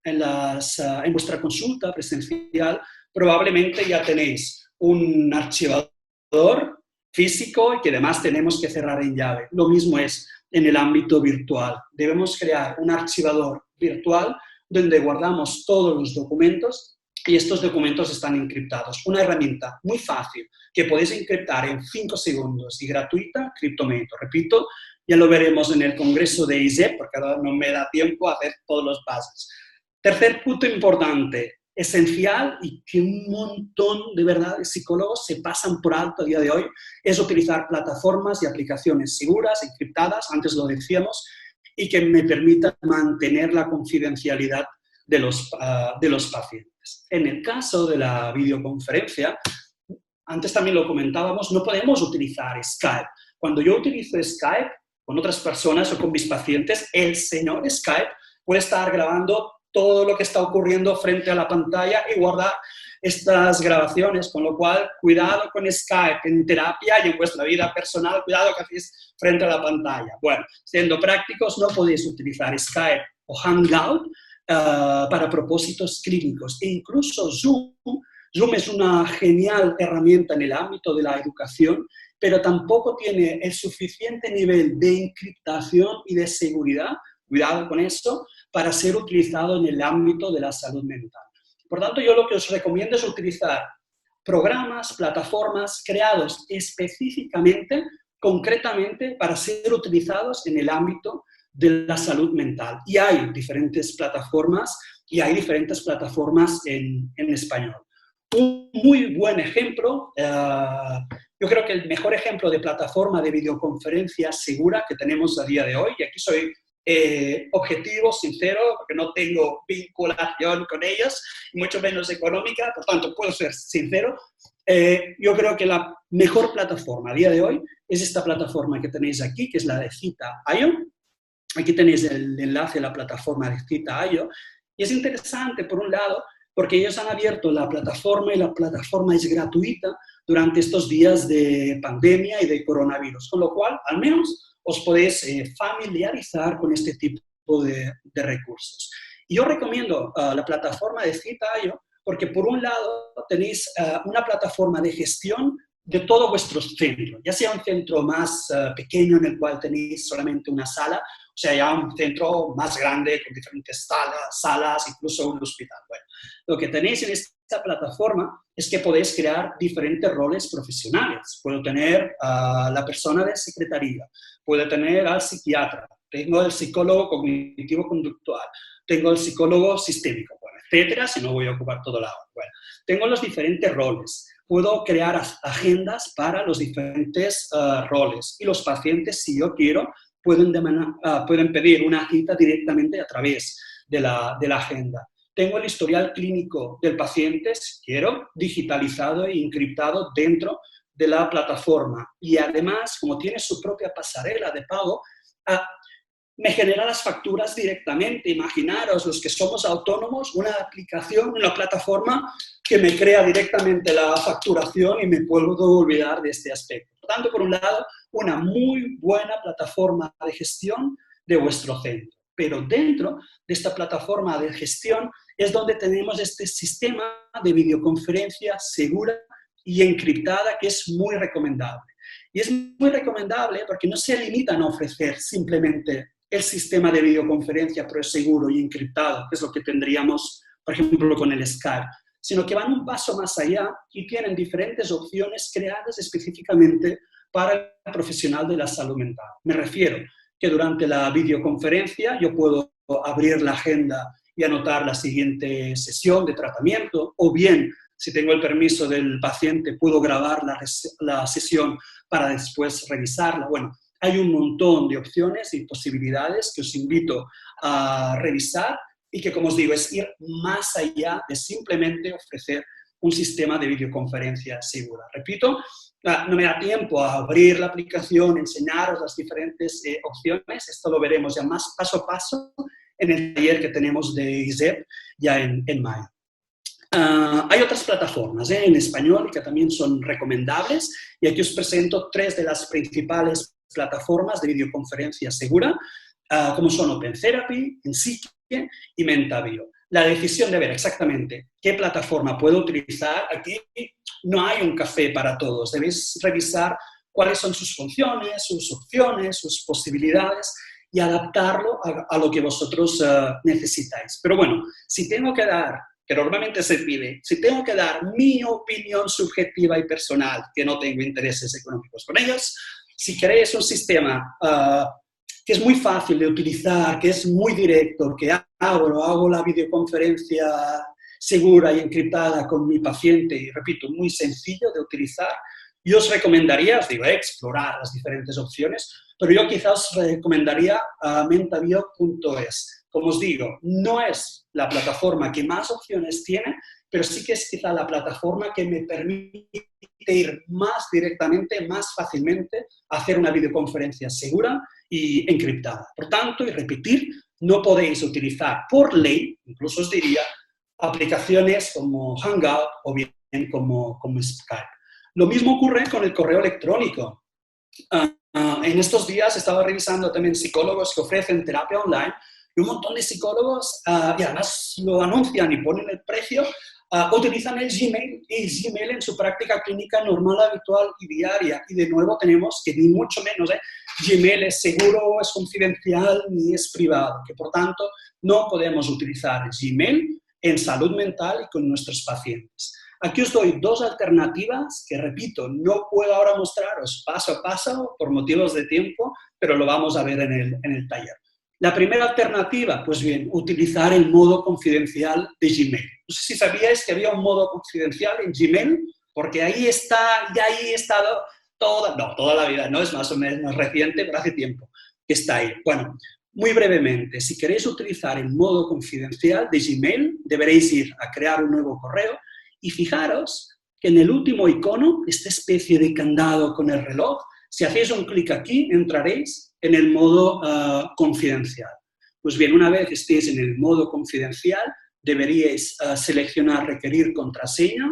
en vuestra consulta presencial probablemente ya tenéis un archivador físico y que además tenemos que cerrar en llave. Lo mismo es en el ámbito virtual. Debemos crear un archivador virtual donde guardamos todos los documentos y estos documentos están encriptados. Una herramienta muy fácil que podéis encriptar en 5 segundos y gratuita, Cryptomator. Repito, ya lo veremos en el congreso de ISEP porque ahora no me da tiempo a hacer todos los pasos. Tercer punto importante, esencial y que un montón de verdad de psicólogos se pasan por alto a día de hoy, es utilizar plataformas y aplicaciones seguras, encriptadas, antes lo decíamos, y que me permitan mantener la confidencialidad de los pacientes. En el caso de la videoconferencia, antes también lo comentábamos, no podemos utilizar Skype. Cuando yo utilizo Skype con otras personas o con mis pacientes, el señor Skype puede estar grabando todo lo que está ocurriendo frente a la pantalla y guardar estas grabaciones, con lo cual, cuidado con Skype en terapia y en vuestra vida personal, cuidado que hacéis frente a la pantalla. Bueno, siendo prácticos, no podéis utilizar Skype o Hangout para propósitos clínicos. E incluso Zoom. Zoom es una genial herramienta en el ámbito de la educación, pero tampoco tiene el suficiente nivel de encriptación y de seguridad, cuidado con esto, para ser utilizado en el ámbito de la salud mental. Por tanto, yo lo que os recomiendo es utilizar programas, plataformas creados específicamente, concretamente, para ser utilizados en el ámbito de la salud mental. Y hay diferentes plataformas en español. Un muy buen ejemplo, yo creo que el mejor ejemplo de plataforma de videoconferencia segura que tenemos a día de hoy, y aquí soy objetivo, sincero, porque no tengo vinculación con ellas, y mucho menos económica, por tanto puedo ser sincero, yo creo que la mejor plataforma a día de hoy es esta plataforma que tenéis aquí, que es la de Cita.io. Aquí tenéis el enlace a la plataforma de Cita.io, y es interesante, por un lado, porque ellos han abierto la plataforma y la plataforma es gratuita durante estos días de pandemia y de coronavirus, con lo cual, al menos, os podéis familiarizar con este tipo de recursos. Y yo recomiendo la plataforma de Cita.io porque, por un lado, tenéis una plataforma de gestión de todo vuestro centro, ya sea un centro más pequeño en el cual tenéis solamente una sala, o sea, ya un centro más grande con diferentes salas, incluso un hospital. Bueno, lo que tenéis en esta plataforma es que podéis crear diferentes roles profesionales. Puedo tener a la persona de secretaría, puedo tener al psiquiatra, tengo el psicólogo cognitivo-conductual, tengo el psicólogo sistémico, bueno, etcétera, si no voy a ocupar todo lado. Bueno, tengo los diferentes roles. Puedo crear agendas para los diferentes roles y los pacientes, si yo quiero, pueden pedir una cita directamente a través de la agenda. Tengo el historial clínico del paciente, si quiero, digitalizado e encriptado dentro de la plataforma. Y además, como tiene su propia pasarela de pago, me genera las facturas directamente. Imaginaros, los que somos autónomos, una aplicación, una plataforma que me crea directamente la facturación y me puedo olvidar de este aspecto. Por tanto, por un lado, una muy buena plataforma de gestión de vuestro centro. Pero dentro de esta plataforma de gestión es donde tenemos este sistema de videoconferencia segura y encriptada que es muy recomendable. Y es muy recomendable porque no se limitan a ofrecer simplemente el sistema de videoconferencia, pero es seguro y encriptado, que es lo que tendríamos, por ejemplo, con el Skype, sino que van un paso más allá y tienen diferentes opciones creadas específicamente para el profesional de la salud mental. Me refiero que durante la videoconferencia yo puedo abrir la agenda y anotar la siguiente sesión de tratamiento, o bien, si tengo el permiso del paciente, puedo grabar la sesión para después revisarla. Bueno, hay un montón de opciones y posibilidades que os invito a revisar y que, como os digo, es ir más allá de simplemente ofrecer un sistema de videoconferencia segura. Repito, no me da tiempo a abrir la aplicación, enseñaros las diferentes opciones. Esto lo veremos ya más paso a paso en el taller que tenemos de ISEP ya en mayo. Hay otras plataformas en español que también son recomendables y aquí os presento 3 de las principales plataformas de videoconferencia segura, como son Open Therapy, Ensique y Mentabio. La decisión de ver exactamente qué plataforma puedo utilizar, aquí no hay un café para todos. Debéis revisar cuáles son sus funciones, sus opciones, sus posibilidades y adaptarlo a lo que vosotros necesitáis. Pero bueno, si tengo que dar, que normalmente se pide, si tengo que dar mi opinión subjetiva y personal, que no tengo intereses económicos con ellos, si queréis un sistema que es muy fácil de utilizar, que es muy directo, que hago la videoconferencia segura y encriptada con mi paciente, y repito, muy sencillo de utilizar, yo os recomendaría, os digo, explorar las diferentes opciones, pero yo quizás os recomendaría mentabio.es. Como os digo, no es la plataforma que más opciones tiene, pero sí que es quizá la plataforma que me permite ir más directamente, más fácilmente, a hacer una videoconferencia segura y encriptada. Por tanto, y repetir, no podéis utilizar por ley, incluso os diría, aplicaciones como Hangout o bien como Skype. Lo mismo ocurre con el correo electrónico. En estos días estaba revisando también psicólogos que ofrecen terapia online y un montón de psicólogos, y además lo anuncian y ponen el precio, utilizan el Gmail en su práctica clínica normal, habitual y diaria. Y de nuevo tenemos que ni mucho menos, Gmail es seguro, es confidencial ni es privado, que por tanto no podemos utilizar Gmail en salud mental y con nuestros pacientes. Aquí os doy dos alternativas que, repito, no puedo ahora mostraros paso a paso por motivos de tiempo, pero lo vamos a ver en el taller. La primera alternativa, pues bien, utilizar el modo confidencial de Gmail. No sé si sabíais que había un modo confidencial en Gmail, porque ahí está, y ahí he estado toda la vida, no es más o menos reciente, pero hace tiempo que está ahí. Bueno, muy brevemente, si queréis utilizar el modo confidencial de Gmail, deberéis ir a crear un nuevo correo y fijaros que en el último icono, esta especie de candado con el reloj, si hacéis un clic aquí, entraréis en el modo confidencial. Pues bien, una vez estéis en el modo confidencial, deberíais seleccionar requerir contraseña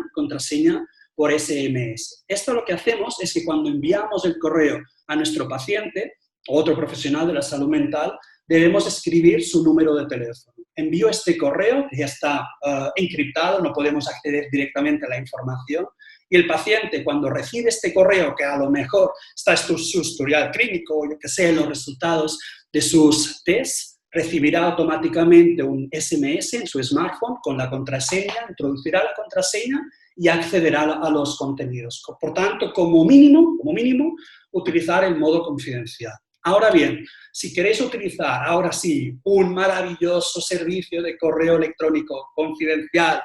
por SMS. Esto lo que hacemos es que cuando enviamos el correo a nuestro paciente o otro profesional de la salud mental, debemos escribir su número de teléfono. Envío este correo, que ya está encriptado, no podemos acceder directamente a la información, y el paciente, cuando recibe este correo, que a lo mejor está en su historial clínico, o yo que sé, los resultados de sus tests, recibirá automáticamente un SMS en su smartphone con la contraseña, introducirá la contraseña y accederá a los contenidos. Por tanto, como mínimo, utilizar el modo confidencial. Ahora bien, si queréis utilizar, ahora sí, un maravilloso servicio de correo electrónico confidencial,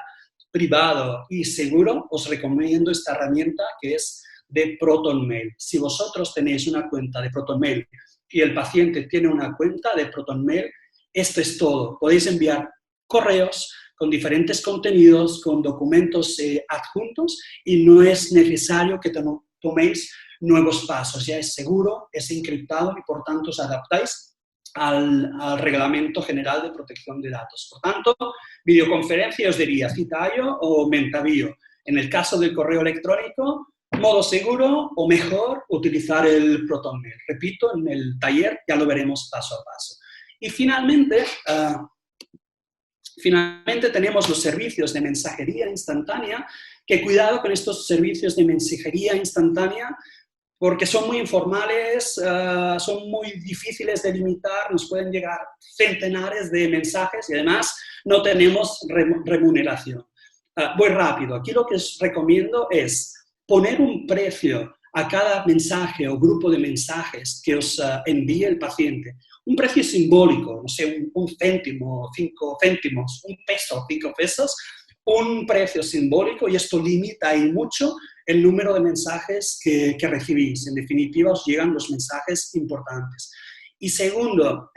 privado y seguro, os recomiendo esta herramienta que es de ProtonMail. Si vosotros tenéis una cuenta de ProtonMail y el paciente tiene una cuenta de ProtonMail, esto es todo. Podéis enviar correos con diferentes contenidos, con documentos adjuntos, y no es necesario que toméis nuevos pasos. Ya es seguro, es encriptado y por tanto os adaptáis al Reglamento General de Protección de Datos. Por tanto, videoconferencia os diría Citaio o Mentabio. En el caso del correo electrónico, modo seguro o mejor utilizar el ProtonMail. Repito, en el taller ya lo veremos paso a paso. Y finalmente tenemos los servicios de mensajería instantánea, que cuidado con estos servicios de mensajería instantánea, porque son muy informales, son muy difíciles de limitar, nos pueden llegar centenares de mensajes y además no tenemos remuneración. Voy rápido. Aquí lo que os recomiendo es poner un precio a cada mensaje o grupo de mensajes que os envíe el paciente. Un precio simbólico, no sé, un céntimo, 5 céntimos, un peso, 5 pesos, un precio simbólico, y esto limita ahí mucho el número de mensajes que recibís. En definitiva, os llegan los mensajes importantes. Y segundo,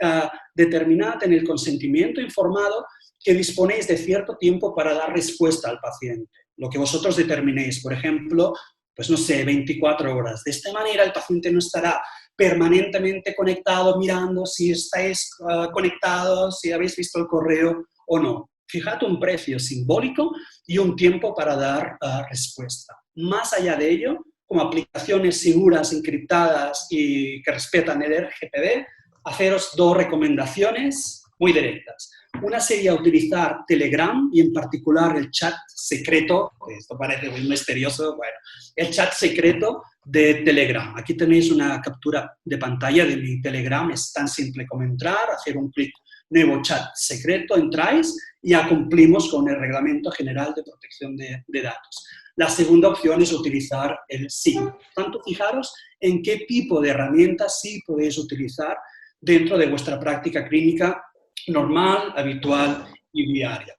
determinad en el consentimiento informado que disponéis de cierto tiempo para dar respuesta al paciente. Lo que vosotros determinéis, por ejemplo, pues no sé, 24 horas. De esta manera el paciente no estará permanentemente conectado, mirando si estáis conectados, si habéis visto el correo o no. Fijad un precio simbólico y un tiempo para dar respuesta. Más allá de ello, como aplicaciones seguras, encriptadas y que respetan el RGPD, haceros dos recomendaciones muy directas. Una sería utilizar Telegram y en particular el chat secreto, esto parece muy misterioso, bueno, el chat secreto de Telegram. Aquí tenéis una captura de pantalla de mi Telegram, es tan simple como entrar, hacer un clic, nuevo chat secreto, entráis y ya cumplimos con el Reglamento General de Protección de Datos. La segunda opción es utilizar el SIM. Por tanto, fijaros en qué tipo de herramientas sí podéis utilizar dentro de vuestra práctica clínica normal, habitual y diaria.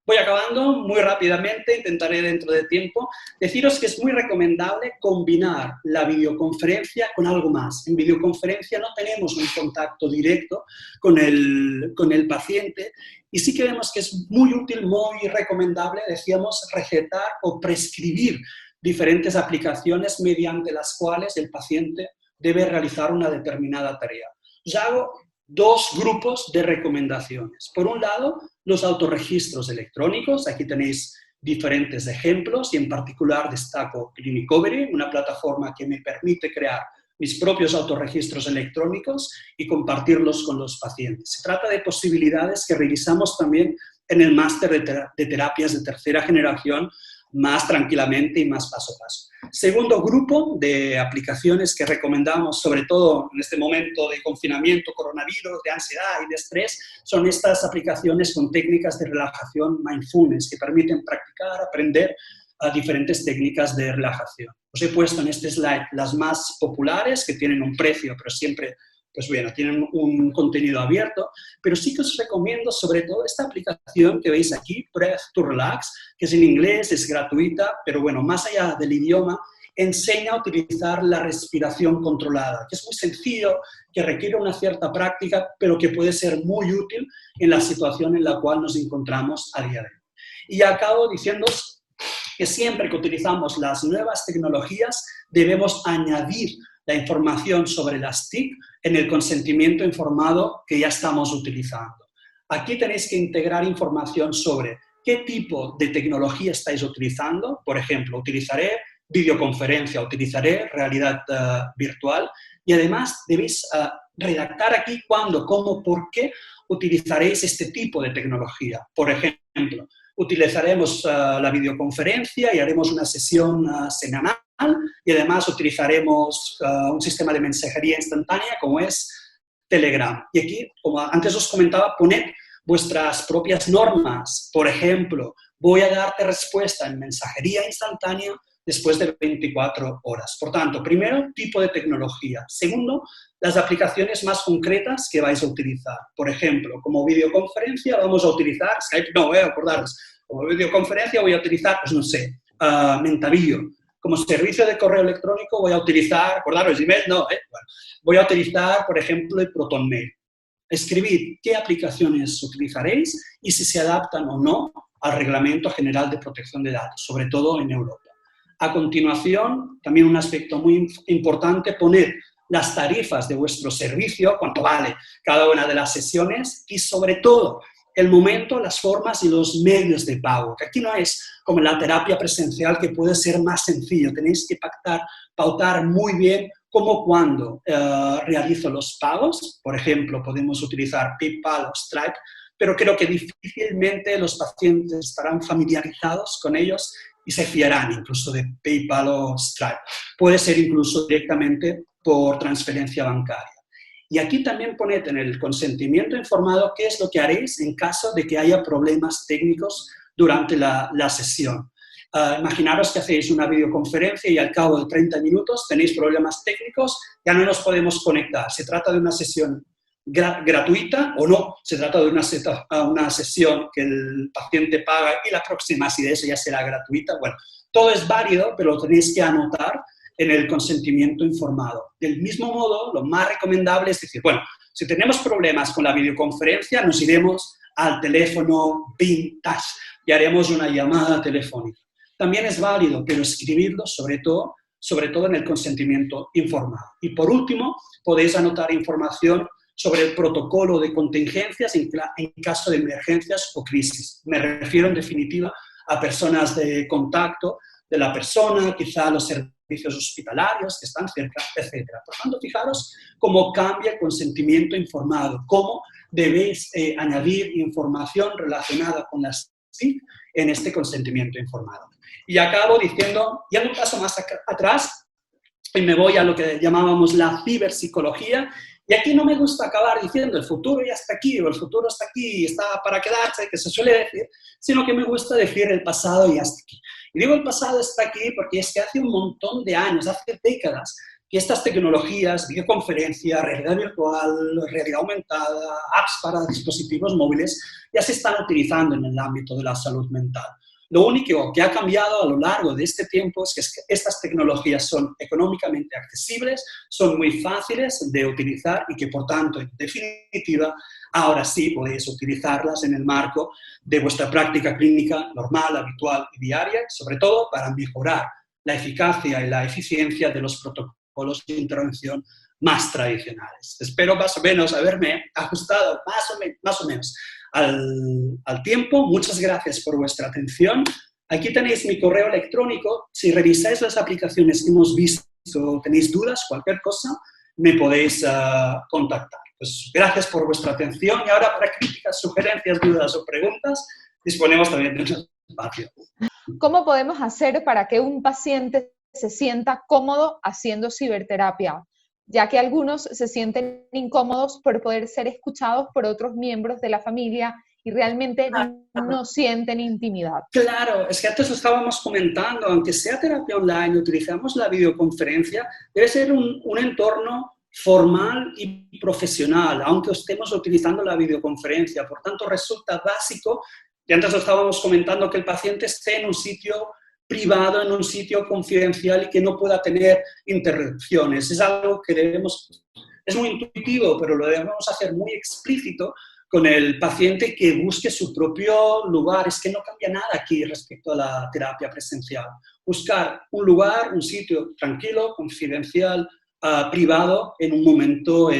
Voy acabando muy rápidamente, intentaré dentro de tiempo deciros que es muy recomendable combinar la videoconferencia con algo más. En videoconferencia no tenemos un contacto directo con el paciente y sí que vemos que es muy útil, muy recomendable, decíamos, recetar o prescribir diferentes aplicaciones mediante las cuales el paciente debe realizar una determinada tarea. Ya hago dos grupos de recomendaciones. Por un lado, los autorregistros electrónicos. Aquí tenéis diferentes ejemplos y en particular destaco Clinicovery, una plataforma que me permite crear mis propios autorregistros electrónicos y compartirlos con los pacientes. Se trata de posibilidades que revisamos también en el máster de terapias de tercera generación más tranquilamente y más paso a paso. Segundo grupo de aplicaciones que recomendamos, sobre todo en este momento de confinamiento, coronavirus, de ansiedad y de estrés, son estas aplicaciones con técnicas de relajación mindfulness que permiten practicar, aprender a diferentes técnicas de relajación. Os he puesto en este slide las más populares, que tienen un precio, pero siempre, pues bueno, tienen un contenido abierto, pero sí que os recomiendo sobre todo esta aplicación que veis aquí, Breath to Relax, que es en inglés, es gratuita, pero bueno, más allá del idioma, enseña a utilizar la respiración controlada, que es muy sencillo, que requiere una cierta práctica, pero que puede ser muy útil en la situación en la cual nos encontramos a día de hoy. Y acabo diciéndoos que siempre que utilizamos las nuevas tecnologías debemos añadir la información sobre las TIC en el consentimiento informado que ya estamos utilizando. Aquí tenéis que integrar información sobre qué tipo de tecnología estáis utilizando. Por ejemplo, utilizaré videoconferencia, utilizaré realidad virtual y además debéis redactar aquí cuándo, cómo, por qué utilizaréis este tipo de tecnología. Por ejemplo, utilizaremos la videoconferencia y haremos una sesión semanal y además utilizaremos un sistema de mensajería instantánea como es Telegram. Y aquí, como antes os comentaba, poned vuestras propias normas. Por ejemplo, voy a darte respuesta en mensajería instantánea después de 24 horas. Por tanto, primero, tipo de tecnología. Segundo, las aplicaciones más concretas que vais a utilizar. Por ejemplo, como videoconferencia vamos a utilizar Skype, no, voy a acordaros, como videoconferencia voy a utilizar, pues no sé, Mentavillo. Como servicio de correo electrónico voy a utilizar, acordaros, Gmail, no, bueno, voy a utilizar, por ejemplo, el ProtonMail. Escribid qué aplicaciones utilizaréis y si se adaptan o no al Reglamento General de Protección de Datos, sobre todo en Europa. A continuación, también un aspecto muy importante, poner las tarifas de vuestro servicio, cuánto vale cada una de las sesiones y, sobre todo, el momento, las formas y los medios de pago, que aquí no es como en la terapia presencial que puede ser más sencillo. Tenéis que pautar muy bien cómo, cuando realizo los pagos. Por ejemplo, podemos utilizar PayPal o Stripe, pero creo que difícilmente los pacientes estarán familiarizados con ellos y se fiarán incluso de PayPal o Stripe. Puede ser incluso directamente por transferencia bancaria. Y aquí también poned en el consentimiento informado qué es lo que haréis en caso de que haya problemas técnicos durante la sesión. Imaginaros que hacéis una videoconferencia y al cabo de 30 minutos tenéis problemas técnicos, ya no nos podemos conectar. ¿Se trata de una sesión gratuita o no? ¿Se trata de una sesión que el paciente paga y la próxima, si de eso ya será gratuita? Bueno, todo es válido, pero lo tenéis que anotar en el consentimiento informado. Del mismo modo, lo más recomendable es decir, bueno, si tenemos problemas con la videoconferencia, nos iremos al teléfono vintage y haremos una llamada telefónica. También es válido, pero escribirlo sobre todo en el consentimiento informado. Y por último, podéis anotar información sobre el protocolo de contingencias en caso de emergencias o crisis. Me refiero, en definitiva, a personas de contacto de la persona, quizá a los servicios hospitalarios que están cerca, etc. Por tanto, fijaros cómo cambia el consentimiento informado, cómo debéis añadir información relacionada con las TIC en este consentimiento informado. Y acabo diciendo, ya un paso más atrás, y me voy a lo que llamábamos la ciberpsicología. Y aquí no me gusta acabar diciendo el futuro ya está aquí, o el futuro está aquí, está para quedarse, que se suele decir, sino que me gusta decir el pasado ya está aquí. Y digo el pasado está aquí porque es que hace un montón de años, hace décadas, que estas tecnologías, videoconferencia, realidad virtual, realidad aumentada, apps para dispositivos móviles, ya se están utilizando en el ámbito de la salud mental. Lo único que ha cambiado a lo largo de este tiempo es que estas tecnologías son económicamente accesibles, son muy fáciles de utilizar y que, por tanto, en definitiva, ahora sí podéis utilizarlas en el marco de vuestra práctica clínica normal, habitual y diaria, sobre todo para mejorar la eficacia y la eficiencia de los protocolos de intervención más tradicionales. Espero más o menos haberme ajustado más o menos al tiempo. Muchas gracias por vuestra atención. Aquí tenéis mi correo electrónico. Si revisáis las aplicaciones que hemos visto, tenéis dudas, cualquier cosa, me podéis contactar. Pues gracias por vuestra atención y ahora para críticas, sugerencias, dudas o preguntas, disponemos también de un espacio. ¿Cómo podemos hacer para que un paciente se sienta cómodo haciendo ciberterapia? Ya que algunos se sienten incómodos por poder ser escuchados por otros miembros de la familia y realmente no sienten intimidad. Claro, es que antes lo estábamos comentando, aunque sea terapia online, utilizamos la videoconferencia, debe ser un entorno formal y profesional, aunque estemos utilizando la videoconferencia. Por tanto, resulta básico, y antes lo estábamos comentando, que el paciente esté en un sitio privado, en un sitio confidencial y que no pueda tener interrupciones. Es algo que es muy intuitivo, pero lo debemos hacer muy explícito con el paciente, que busque su propio lugar. Es que no cambia nada aquí respecto a la terapia presencial. Buscar un lugar, un sitio tranquilo, confidencial, privado, en un momento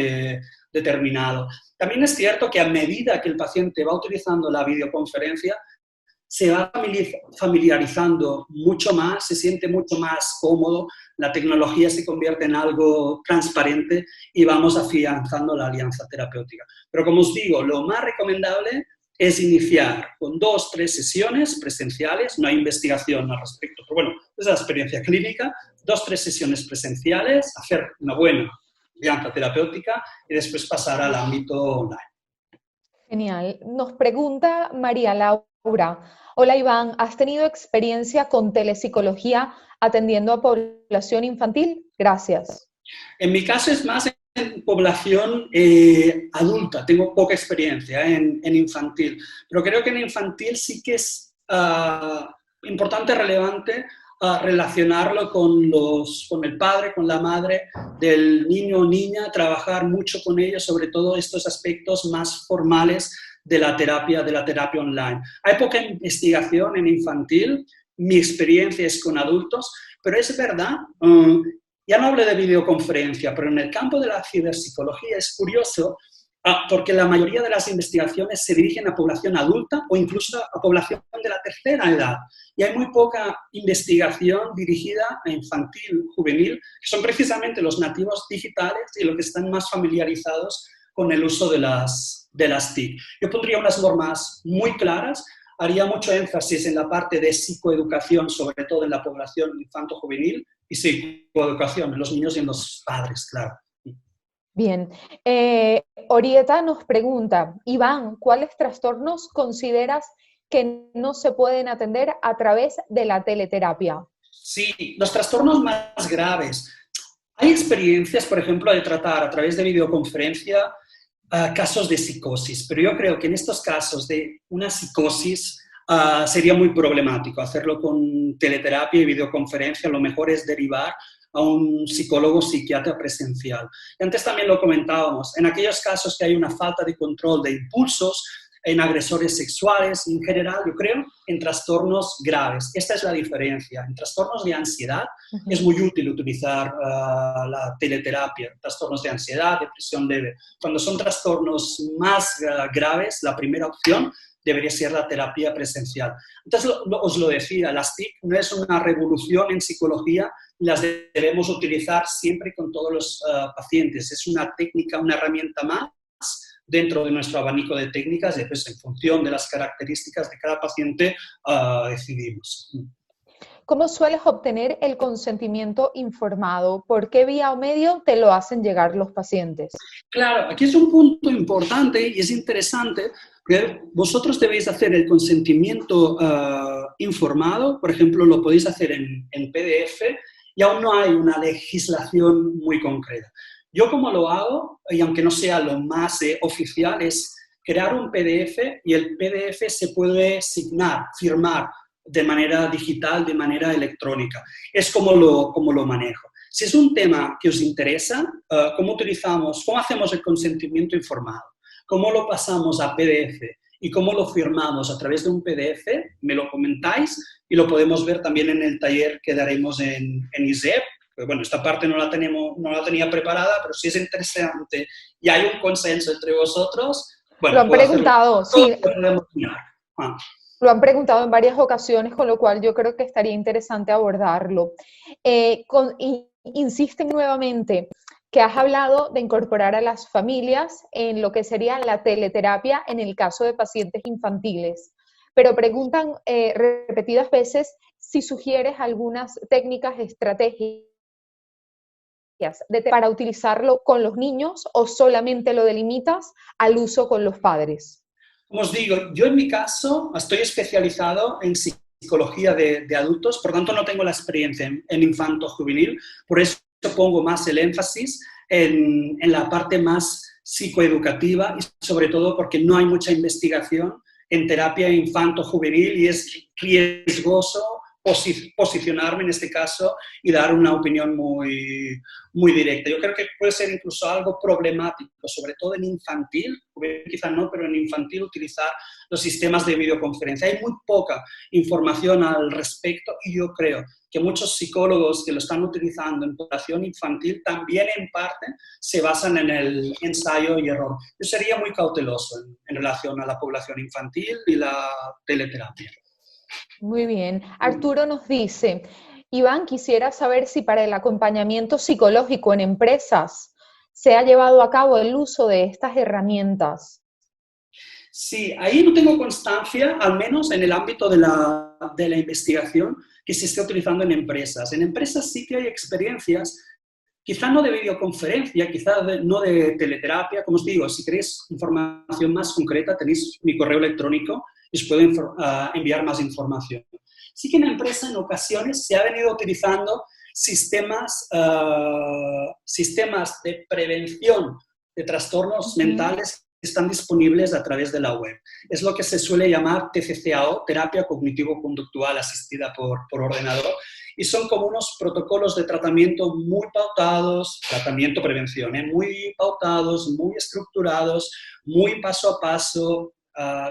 determinado. También es cierto que a medida que el paciente va utilizando la videoconferencia, se va familiarizando mucho más, se siente mucho más cómodo, la tecnología se convierte en algo transparente y vamos afianzando la alianza terapéutica. Pero como os digo, lo más recomendable es iniciar con 2 o 3 sesiones presenciales, no hay investigación al respecto, pero bueno, es la experiencia clínica, 2 o 3 sesiones presenciales, hacer una buena alianza terapéutica y después pasar al ámbito online. Genial. Nos pregunta María Laura: hola Iván, ¿has tenido experiencia con telepsicología atendiendo a población infantil? Gracias. En mi caso es más en población adulta, tengo poca experiencia en infantil, pero creo que en infantil sí que es importante, relevante, relacionarlo con el padre, con la madre del niño o niña, trabajar mucho con ellos, sobre todo estos aspectos más formales de la terapia online. Hay poca investigación en infantil, mi experiencia es con adultos, pero es verdad, ya no hablo de videoconferencia, pero en el campo de la ciberpsicología es curioso porque la mayoría de las investigaciones se dirigen a población adulta o incluso a población de la tercera edad. Y hay muy poca investigación dirigida a infantil, juvenil, que son precisamente los nativos digitales y los que están más familiarizados con el uso de las TIC. Yo pondría unas normas muy claras, haría mucho énfasis en la parte de psicoeducación, sobre todo en la población infanto-juvenil, y psicoeducación en los niños y en los padres, claro. Bien. Orieta nos pregunta: Iván, ¿cuáles trastornos consideras que no se pueden atender a través de la teleterapia? Sí, los trastornos más graves. Hay experiencias, por ejemplo, de tratar a través de videoconferencia casos de psicosis, pero yo creo que en estos casos de una psicosis sería muy problemático hacerlo con teleterapia y videoconferencia. Lo mejor es derivar a un psicólogo psiquiatra presencial. Y antes también lo comentábamos, en aquellos casos que hay una falta de control de impulsos, en agresores sexuales, en general, yo creo, en trastornos graves. Esta es la diferencia. En trastornos de ansiedad es muy útil utilizar la teleterapia, trastornos de ansiedad, depresión leve. Cuando son trastornos más graves, la primera opción debería ser la terapia presencial. Entonces, os lo decía, las TIC no es una revolución en psicología, las debemos utilizar siempre con todos los pacientes. Es una técnica, una herramienta más dentro de nuestro abanico de técnicas, y pues en función de las características de cada paciente decidimos. ¿Cómo sueles obtener el consentimiento informado? ¿Por qué vía o medio te lo hacen llegar los pacientes? Claro, aquí es un punto importante y es interesante, porque vosotros debéis hacer el consentimiento informado, por ejemplo, lo podéis hacer en PDF, y aún no hay una legislación muy concreta. Yo como lo hago, y aunque no sea lo más oficial, es crear un PDF, y el PDF se puede signar, firmar de manera digital, de manera electrónica. Es como lo manejo. Si es un tema que os interesa, ¿cómo hacemos el consentimiento informado? ¿Cómo lo pasamos a PDF? ¿Y cómo lo firmamos a través de un PDF? Me lo comentáis y lo podemos ver también en el taller que daremos en ISEP, Pero bueno, esta parte no la tenía preparada, pero si es interesante y hay un consenso entre vosotros, bueno, Lo han puedo hacerlo. preguntado, Todo sí, lo podemos mirar. Ah. lo han preguntado en varias ocasiones, con lo cual yo creo que estaría interesante abordarlo. Insisten nuevamente que has hablado de incorporar a las familias en lo que sería la teleterapia en el caso de pacientes infantiles, pero preguntan repetidas veces si sugieres algunas técnicas, estrategias para utilizarlo con los niños o solamente lo delimitas al uso con los padres. Como os digo, yo en mi caso estoy especializado en psicología de adultos, por tanto no tengo la experiencia en infanto-juvenil, por eso pongo más el énfasis en la parte más psicoeducativa y sobre todo porque no hay mucha investigación en terapia infanto-juvenil y es riesgoso posicionarme en este caso y dar una opinión muy, muy directa. Yo creo que puede ser incluso algo problemático, sobre todo en infantil, quizás no, pero en infantil utilizar los sistemas de videoconferencia. Hay muy poca información al respecto y yo creo que muchos psicólogos que lo están utilizando en población infantil también en parte se basan en el ensayo y error. Yo sería muy cauteloso en relación a la población infantil y la teleterapia. Muy bien. Arturo nos dice, Iván, quisiera saber si para el acompañamiento psicológico en empresas se ha llevado a cabo el uso de estas herramientas. Sí, ahí no tengo constancia, al menos en el ámbito de la investigación, que se esté utilizando en empresas. En empresas sí que hay experiencias, quizá no de videoconferencia, quizá no de teleterapia. Como os digo, si queréis información más concreta, tenéis mi correo electrónico y os puedo enviar más información. Sí que en empresa en ocasiones se ha venido utilizando sistemas de prevención de trastornos mentales que están disponibles a través de la web. Es lo que se suele llamar TCCAO, terapia cognitivo-conductual asistida por ordenador, y son como unos protocolos de tratamiento muy pautados, tratamiento-prevención, muy pautados, muy estructurados, muy paso a paso.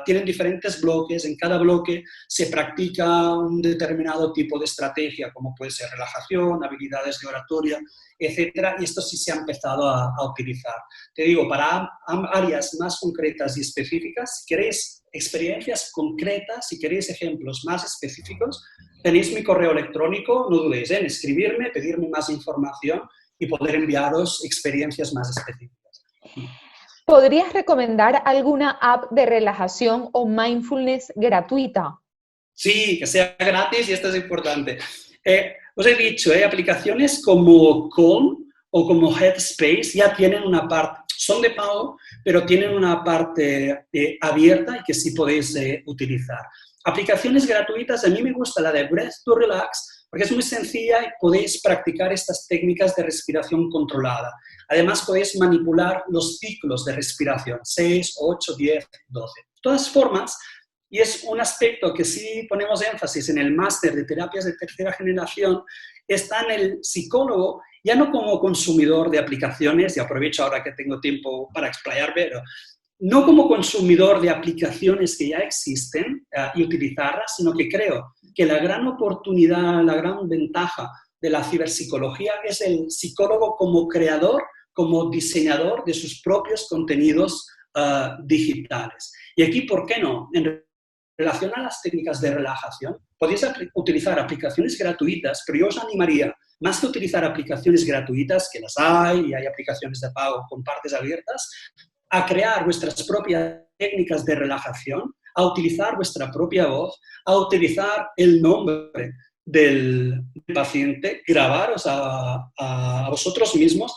Tienen diferentes bloques, en cada bloque se practica un determinado tipo de estrategia, como puede ser relajación, habilidades de oratoria, etcétera, y esto sí se ha empezado a utilizar. Te digo, para áreas más concretas y específicas, si queréis experiencias concretas, si queréis ejemplos más específicos, tenéis mi correo electrónico, no dudéis en escribirme, pedirme más información y poder enviaros experiencias más específicas. ¿Podrías recomendar alguna app de relajación o mindfulness gratuita? Sí, que sea gratis y esto es importante. Os he dicho, aplicaciones como Calm o como Headspace ya tienen una parte, son de pago, pero tienen una parte abierta y que sí podéis utilizar. Aplicaciones gratuitas, a mí me gusta la de Breath to Relax, porque es muy sencilla y podéis practicar estas técnicas de respiración controlada. Además, podéis manipular los ciclos de respiración, 6, 8, 10, 12. De todas formas, y es un aspecto que sí ponemos énfasis en el máster de terapias de tercera generación, está en el psicólogo, ya no como consumidor de aplicaciones, y aprovecho ahora que tengo tiempo para explayar, pero no como consumidor de aplicaciones que ya existen y utilizarlas, sino que creo que la gran oportunidad, la gran ventaja de la ciberpsicología es el psicólogo como creador, como diseñador de sus propios contenidos digitales. Y aquí, ¿por qué no? En relación a las técnicas de relajación, podéis utilizar aplicaciones gratuitas, pero yo os animaría, más que utilizar aplicaciones gratuitas, que las hay, y hay aplicaciones de pago con partes abiertas, a crear vuestras propias técnicas de relajación, a utilizar vuestra propia voz, a utilizar el nombre del paciente, grabaros a vosotros mismos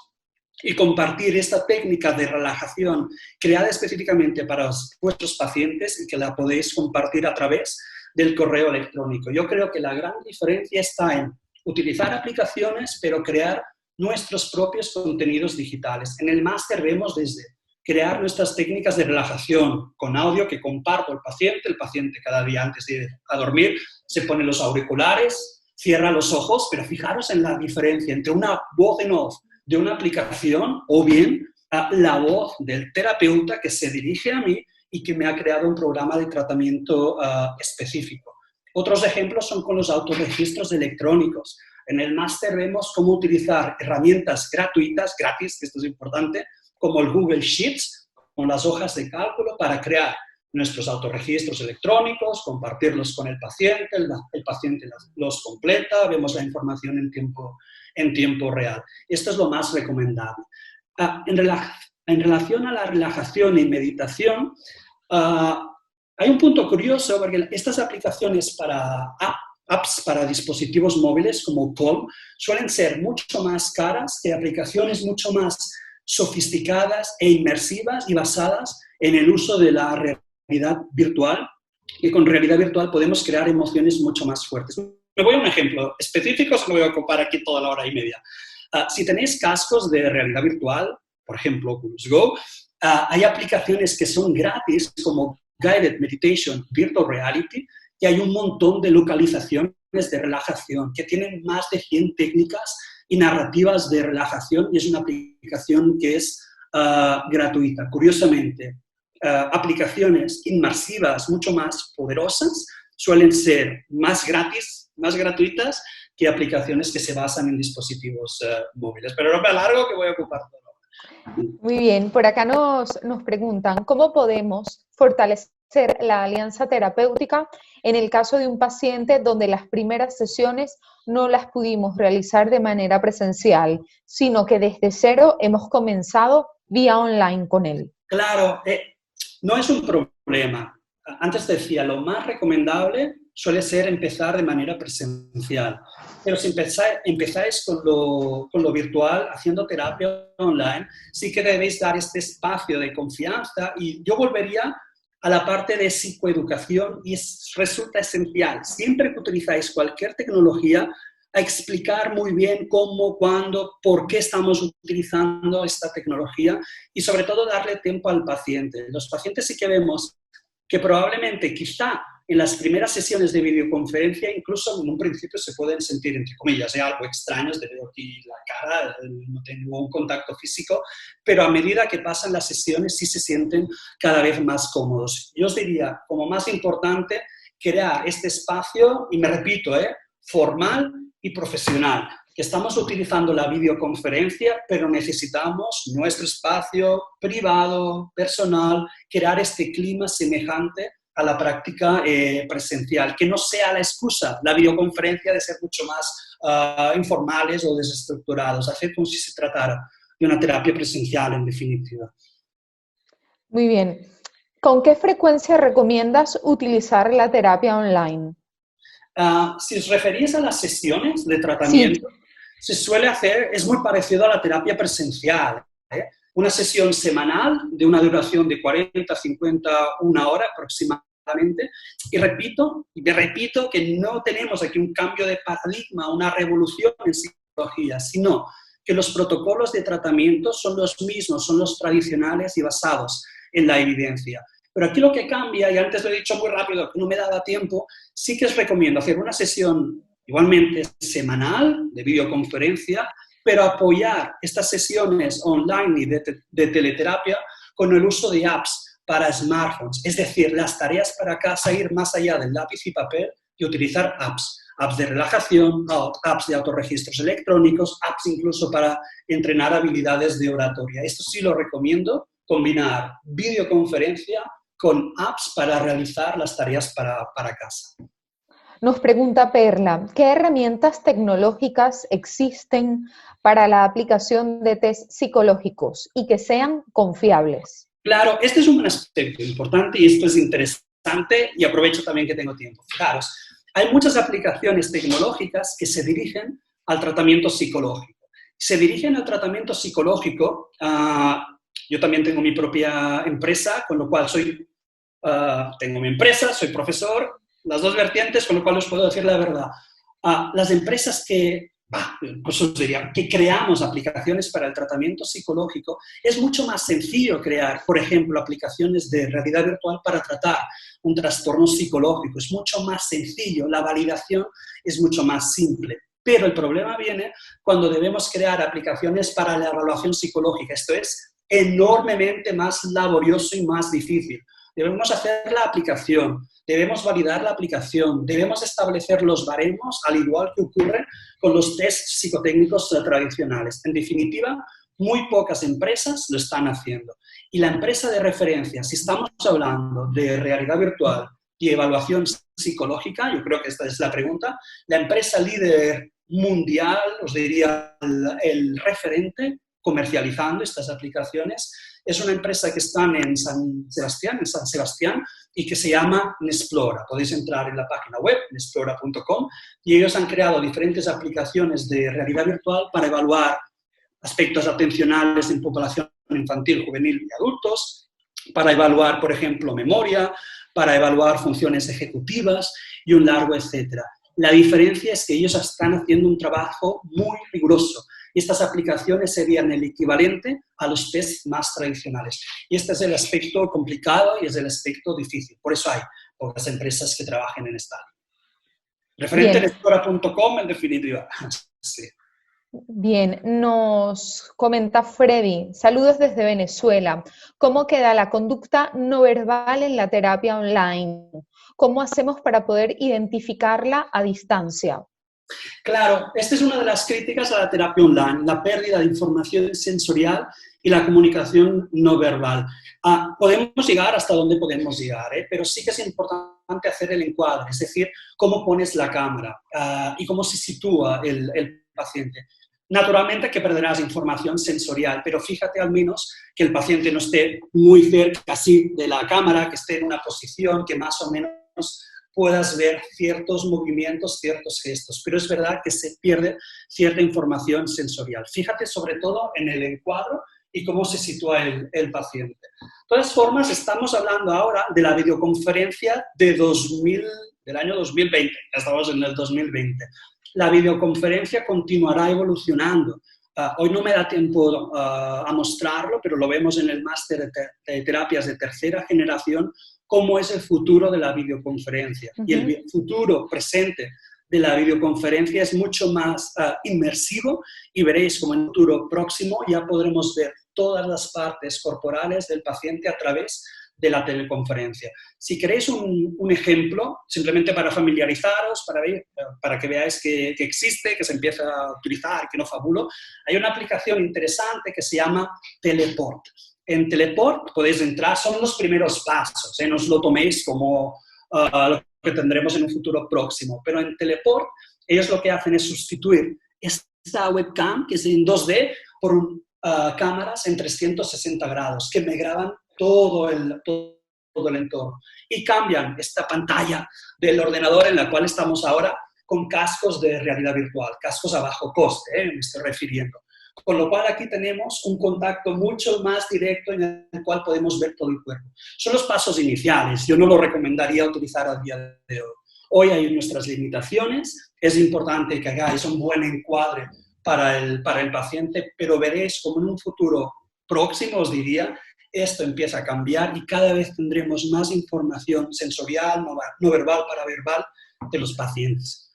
y compartir esta técnica de relajación creada específicamente para vuestros pacientes y que la podéis compartir a través del correo electrónico. Yo creo que la gran diferencia está en utilizar aplicaciones, pero crear nuestros propios contenidos digitales. En el máster vemos desde crear nuestras técnicas de relajación con audio que comparto el paciente cada día antes de ir a dormir se pone los auriculares, cierra los ojos, pero fijaros en la diferencia entre una voz en off de una aplicación o bien la voz del terapeuta que se dirige a mí y que me ha creado un programa de tratamiento específico. Otros ejemplos son con los autorregistros electrónicos. En el máster vemos cómo utilizar herramientas gratuitas, gratis, que esto es importante, como el Google Sheets, con las hojas de cálculo para crear nuestros autorregistros electrónicos, compartirlos con el paciente los completa, vemos la información en tiempo real. Esto es lo más recomendable. En relación a la relajación y meditación, hay un punto curioso, porque estas aplicaciones para apps para dispositivos móviles como Calm suelen ser mucho más caras que aplicaciones mucho más sofisticadas e inmersivas y basadas en el uso de la realidad virtual, y con realidad virtual podemos crear emociones mucho más fuertes. Me voy a un ejemplo específico, se lo voy a ocupar aquí toda la hora y media. Si tenéis cascos de realidad virtual, por ejemplo Oculus Go, hay aplicaciones que son gratis como Guided Meditation Virtual Reality, y hay un montón de localizaciones de relajación que tienen más de 100 técnicas y narrativas de relajación, y es una aplicación que es gratuita. Curiosamente, aplicaciones inmersivas mucho más poderosas suelen ser más gratuitas que aplicaciones que se basan en dispositivos móviles. Pero no me alargo, que voy a ocupar todo. Muy bien, por acá nos preguntan, ¿cómo podemos fortalecer la alianza terapéutica en el caso de un paciente donde las primeras sesiones no las pudimos realizar de manera presencial, sino que desde cero hemos comenzado vía online con él? Claro, no es un problema. Antes decía, lo más recomendable suele ser empezar de manera presencial. Pero si empezáis con lo virtual, haciendo terapia online, sí que debéis dar este espacio de confianza, y yo volvería a la parte de psicoeducación, y resulta esencial, siempre que utilizáis cualquier tecnología, a explicar muy bien cómo, cuándo, por qué estamos utilizando esta tecnología, y sobre todo darle tiempo al paciente. Los pacientes sí que vemos que probablemente, quizá, en las primeras sesiones de videoconferencia, incluso en un principio se pueden sentir, entre comillas, algo extraños, de ver aquí la cara, no tengo un contacto físico, pero a medida que pasan las sesiones sí se sienten cada vez más cómodos. Yo os diría, como más importante, crear este espacio, y me repito, formal y profesional, que estamos utilizando la videoconferencia, pero necesitamos nuestro espacio privado, personal, crear este clima semejante a la práctica presencial, que no sea la excusa, la videoconferencia, de ser mucho más informales o desestructurados, hacer como si se tratara de una terapia presencial, en definitiva. Muy bien. ¿Con qué frecuencia recomiendas utilizar la terapia online? Si os referís a las sesiones de tratamiento, sí, se suele hacer, es muy parecido a la terapia presencial, una sesión semanal de una duración de 40, 50, una hora aproximadamente. Y me repito que no tenemos aquí un cambio de paradigma, una revolución en psicología, sino que los protocolos de tratamiento son los mismos, son los tradicionales y basados en la evidencia. Pero aquí lo que cambia, y antes lo he dicho muy rápido, que no me daba tiempo, sí que os recomiendo hacer una sesión igualmente semanal de videoconferencia, pero apoyar estas sesiones online y de teleterapia con el uso de apps para smartphones. Es decir, las tareas para casa, ir más allá del lápiz y papel y utilizar apps de relajación, apps de autorregistros electrónicos, apps incluso para entrenar habilidades de oratoria. Esto sí lo recomiendo, combinar videoconferencia con apps para realizar las tareas para casa. Nos pregunta Perla, ¿qué herramientas tecnológicas existen para la aplicación de test psicológicos y que sean confiables? Claro, este es un aspecto importante y esto es interesante, y aprovecho también que tengo tiempo. Fijaros, hay muchas aplicaciones tecnológicas que se dirigen al tratamiento psicológico. Se dirigen al tratamiento psicológico. Yo también tengo mi propia empresa, con lo cual tengo mi empresa, soy profesor, las dos vertientes, con lo cual os puedo decir la verdad. Las empresas pues os diría, que creamos aplicaciones para el tratamiento psicológico, es mucho más sencillo crear, por ejemplo, aplicaciones de realidad virtual para tratar un trastorno psicológico. Es mucho más sencillo, la validación es mucho más simple. Pero el problema viene cuando debemos crear aplicaciones para la evaluación psicológica. Esto es enormemente más laborioso y más difícil. Debemos hacer la aplicación, debemos validar la aplicación, debemos establecer los baremos, al igual que ocurre con los test psicotécnicos tradicionales. En definitiva, muy pocas empresas lo están haciendo. Y la empresa de referencia, si estamos hablando de realidad virtual y evaluación psicológica, yo creo que esta es la pregunta, la empresa líder mundial, os diría el referente comercializando estas aplicaciones, es una empresa que está en San Sebastián, y que se llama Nesplora. Podéis entrar en la página web, nesplora.com, y ellos han creado diferentes aplicaciones de realidad virtual para evaluar aspectos atencionales en población infantil, juvenil y adultos, para evaluar, por ejemplo, memoria, para evaluar funciones ejecutivas y un largo etcétera. La diferencia es que ellos están haciendo un trabajo muy riguroso y estas aplicaciones serían el equivalente a los test más tradicionales. Y este es el aspecto complicado y es el aspecto difícil. Por eso hay pocas empresas que trabajen en esta área. Referente en Nesplora.com, en definitiva. Sí. Bien, nos comenta Freddy, saludos desde Venezuela. ¿Cómo queda la conducta no verbal en la terapia online? ¿Cómo hacemos para poder identificarla a distancia? Claro, esta es una de las críticas a la terapia online, la pérdida de información sensorial y la comunicación no verbal. Podemos llegar hasta donde podemos llegar, pero sí que es importante hacer el encuadre, es decir, cómo pones la cámara y cómo se sitúa el paciente. Naturalmente que perderás información sensorial, pero fíjate al menos que el paciente no esté muy cerca así de la cámara, que esté en una posición que más o menos puedas ver ciertos movimientos, ciertos gestos, pero es verdad que se pierde cierta información sensorial. Fíjate sobre todo en el encuadro y cómo se sitúa el paciente. De todas formas, estamos hablando ahora de la videoconferencia del año 2020, ya estamos en el 2020. La videoconferencia continuará evolucionando. Hoy no me da tiempo a mostrarlo, pero lo vemos en el máster de terapias de tercera generación, cómo es el futuro de la videoconferencia. Y el futuro presente de la videoconferencia es mucho más inmersivo y veréis como en el futuro próximo ya podremos ver todas las partes corporales del paciente a través de la teleconferencia. Si queréis un ejemplo, simplemente para familiarizaros, para que veáis que existe, que se empieza a utilizar, que no fabulo, hay una aplicación interesante que se llama Teleport. En Teleport podéis entrar, son los primeros pasos, no os lo toméis como lo que tendremos en un futuro próximo, pero en Teleport ellos lo que hacen es sustituir esta webcam, que es en 2D, por cámaras en 360 grados, que me graban todo el entorno. Y cambian esta pantalla del ordenador en la cual estamos ahora con cascos de realidad virtual, cascos a bajo coste, me estoy refiriendo. Con lo cual aquí tenemos un contacto mucho más directo en el cual podemos ver todo el cuerpo. Son los pasos iniciales, yo no lo recomendaría utilizar a día de hoy. Hoy hay nuestras limitaciones, es importante que hagáis un buen encuadre para el paciente, pero veréis como en un futuro próximo, os diría, esto empieza a cambiar y cada vez tendremos más información sensorial, no verbal, paraverbal de los pacientes.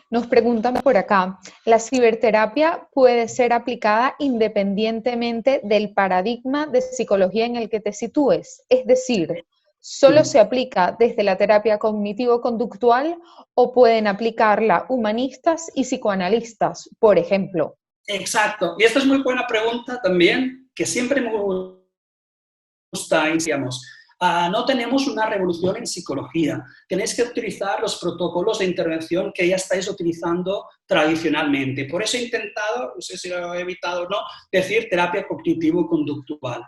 Nos preguntan por acá, ¿la ciberterapia puede ser aplicada independientemente del paradigma de psicología en el que te sitúes? Es decir, ¿solo se aplica desde la terapia cognitivo-conductual o pueden aplicarla humanistas y psicoanalistas, por ejemplo? Exacto. Y esta es muy buena pregunta también, que siempre me gusta, digamos. No tenemos una revolución en psicología. Tenéis que utilizar los protocolos de intervención que ya estáis utilizando tradicionalmente. Por eso he intentado, no sé si lo he evitado o no, decir terapia cognitivo-conductual.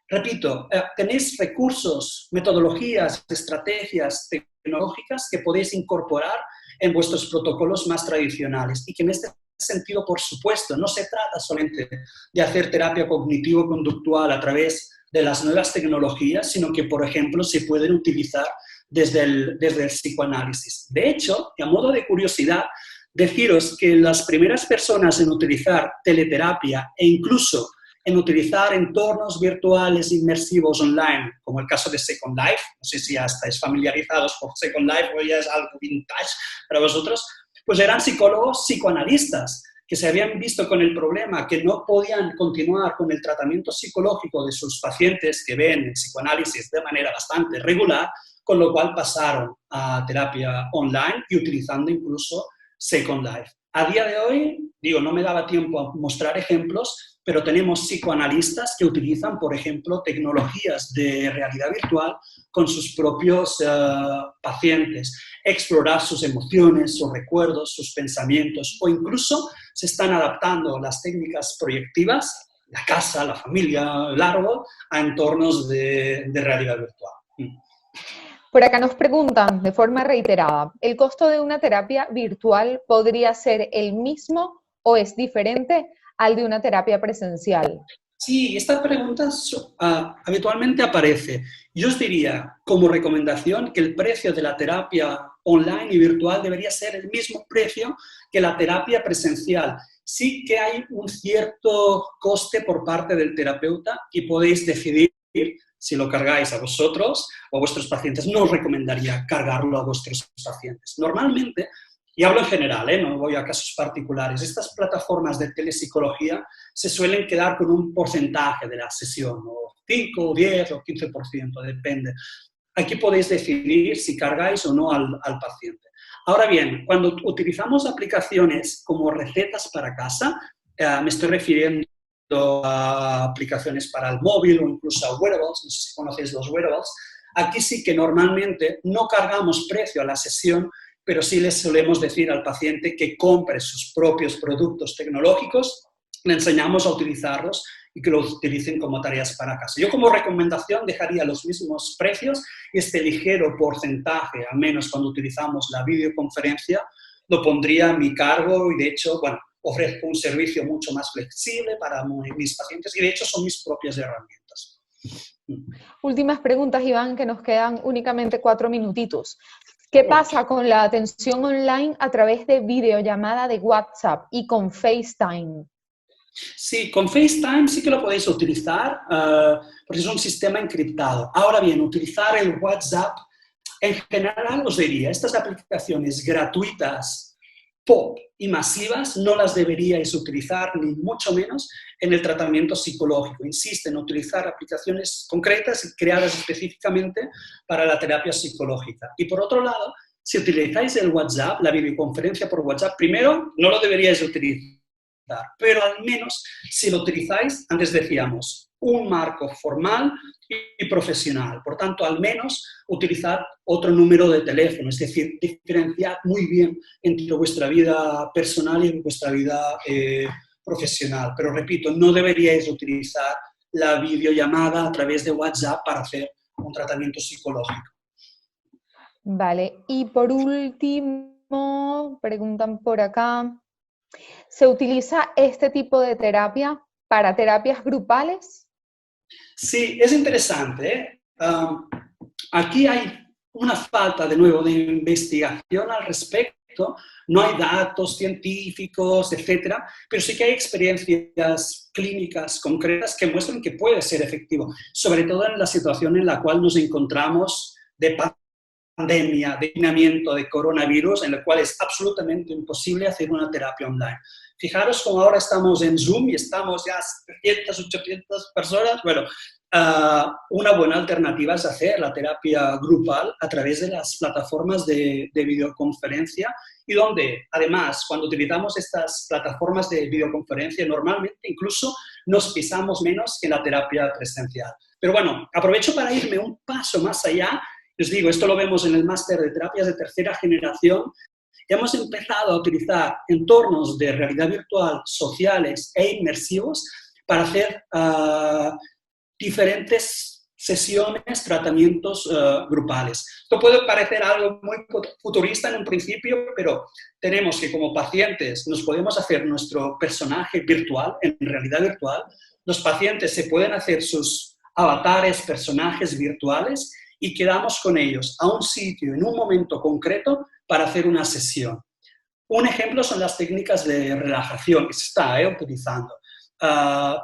Repito, tenéis recursos, metodologías, estrategias tecnológicas que podéis incorporar en vuestros protocolos más tradicionales y que en este sentido, por supuesto, no se trata solamente de hacer terapia cognitivo-conductual a través de las nuevas tecnologías, sino que, por ejemplo, se pueden utilizar desde el psicoanálisis. De hecho, y a modo de curiosidad, deciros que las primeras personas en utilizar teleterapia e incluso en utilizar entornos virtuales inmersivos online, como el caso de Second Life, no sé si ya estáis familiarizados con Second Life o ya es algo vintage para vosotros, pues eran psicólogos psicoanalistas que se habían visto con el problema que no podían continuar con el tratamiento psicológico de sus pacientes que ven el psicoanálisis de manera bastante regular, con lo cual pasaron a terapia online y utilizando incluso Second Life. A día de hoy, digo, no me daba tiempo a mostrar ejemplos, pero tenemos psicoanalistas que utilizan, por ejemplo, tecnologías de realidad virtual con sus propios pacientes, explorar sus emociones, sus recuerdos, sus pensamientos, o incluso se están adaptando las técnicas proyectivas, la casa, la familia, el árbol, a entornos de realidad virtual. Por acá nos preguntan de forma reiterada, ¿el costo de una terapia virtual podría ser el mismo o es diferente al de una terapia presencial? Sí, esta pregunta habitualmente aparece. Yo os diría, como recomendación, que el precio de la terapia online y virtual debería ser el mismo precio que la terapia presencial. Sí que hay un cierto coste por parte del terapeuta y podéis decidir si lo cargáis a vosotros o a vuestros pacientes. No os recomendaría cargarlo a vuestros pacientes. Normalmente, y hablo en general, no voy a casos particulares, estas plataformas de telepsicología se suelen quedar con un porcentaje de la sesión, o 5, o 10 o 15%, depende. Aquí podéis decidir si cargáis o no al paciente. Ahora bien, cuando utilizamos aplicaciones como recetas para casa, me estoy refiriendo a aplicaciones para el móvil o incluso a wearables, no sé si conocéis los wearables, aquí sí que normalmente no cargamos precio a la sesión, pero sí les solemos decir al paciente que compre sus propios productos tecnológicos, le enseñamos a utilizarlos y que los utilicen como tareas para casa. Yo como recomendación dejaría los mismos precios y este ligero porcentaje, al menos cuando utilizamos la videoconferencia, lo pondría a mi cargo y de hecho, bueno, ofrezco un servicio mucho más flexible para mis pacientes y de hecho son mis propias herramientas. Últimas preguntas, Iván, que nos quedan únicamente 4 minutitos. ¿Qué pasa con la atención online a través de videollamada de WhatsApp y con FaceTime? Sí, con FaceTime sí que lo podéis utilizar porque es un sistema encriptado. Ahora bien, utilizar el WhatsApp, en general os diría, estas aplicaciones gratuitas, pop y masivas, no las deberíais utilizar, ni mucho menos en el tratamiento psicológico. Insisto en utilizar aplicaciones concretas y creadas específicamente para la terapia psicológica. Y por otro lado, si utilizáis el WhatsApp, la videoconferencia por WhatsApp, primero, no lo deberíais utilizar, pero al menos si lo utilizáis, antes decíamos, un marco formal y profesional. Por tanto, al menos utilizar otro número de teléfono, es decir, diferenciar muy bien entre vuestra vida personal y vuestra vida profesional. Pero repito, no deberíais utilizar la videollamada a través de WhatsApp para hacer un tratamiento psicológico. Vale, y por último, preguntan por acá, ¿se utiliza este tipo de terapia para terapias grupales? Sí, es interesante. Aquí hay una falta, de nuevo, de investigación al respecto. No hay datos científicos, etcétera, pero sí que hay experiencias clínicas concretas que muestran que puede ser efectivo, sobre todo en la situación en la cual nos encontramos de pandemia, de confinamiento, de coronavirus, en la cual es absolutamente imposible hacer una terapia online. Fijaros como ahora estamos en Zoom y estamos ya 700, 800 personas. Bueno, una buena alternativa es hacer la terapia grupal a través de las plataformas de videoconferencia y donde, además, cuando utilizamos estas plataformas de videoconferencia, normalmente incluso nos pisamos menos que en la terapia presencial. Pero bueno, aprovecho para irme un paso más allá. Les digo, esto lo vemos en el máster de terapias de tercera generación. Hemos empezado a utilizar entornos de realidad virtual sociales e inmersivos para hacer diferentes sesiones, tratamientos grupales. Esto puede parecer algo muy futurista en un principio, pero tenemos que como pacientes nos podemos hacer nuestro personaje virtual, en realidad virtual. Los pacientes se pueden hacer sus avatares, personajes virtuales y quedamos con ellos a un sitio, en un momento concreto, para hacer una sesión. Un ejemplo son las técnicas de relajación que se está utilizando.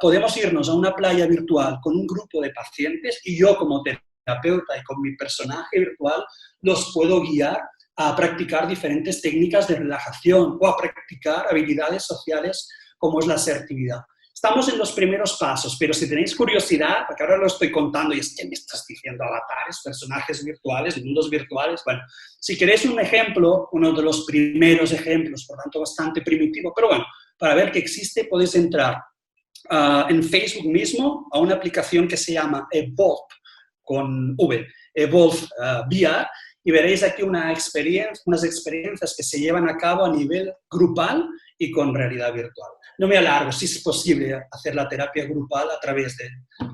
Podemos irnos a una playa virtual con un grupo de pacientes y yo como terapeuta y con mi personaje virtual los puedo guiar a practicar diferentes técnicas de relajación o a practicar habilidades sociales como es la asertividad. estamos en los primeros pasos, pero si tenéis curiosidad, porque ahora lo estoy contando y es que me estás diciendo avatares, personajes virtuales, mundos virtuales. Bueno, si queréis un ejemplo, uno de los primeros ejemplos, por tanto bastante primitivo, pero bueno, para ver que existe podéis entrar en Facebook mismo a una aplicación que se llama Evolve, con V, Evolve VR, y veréis aquí unas experiencias que se llevan a cabo a nivel grupal y con realidad virtual. No me alargo, si es posible hacer la terapia grupal a través de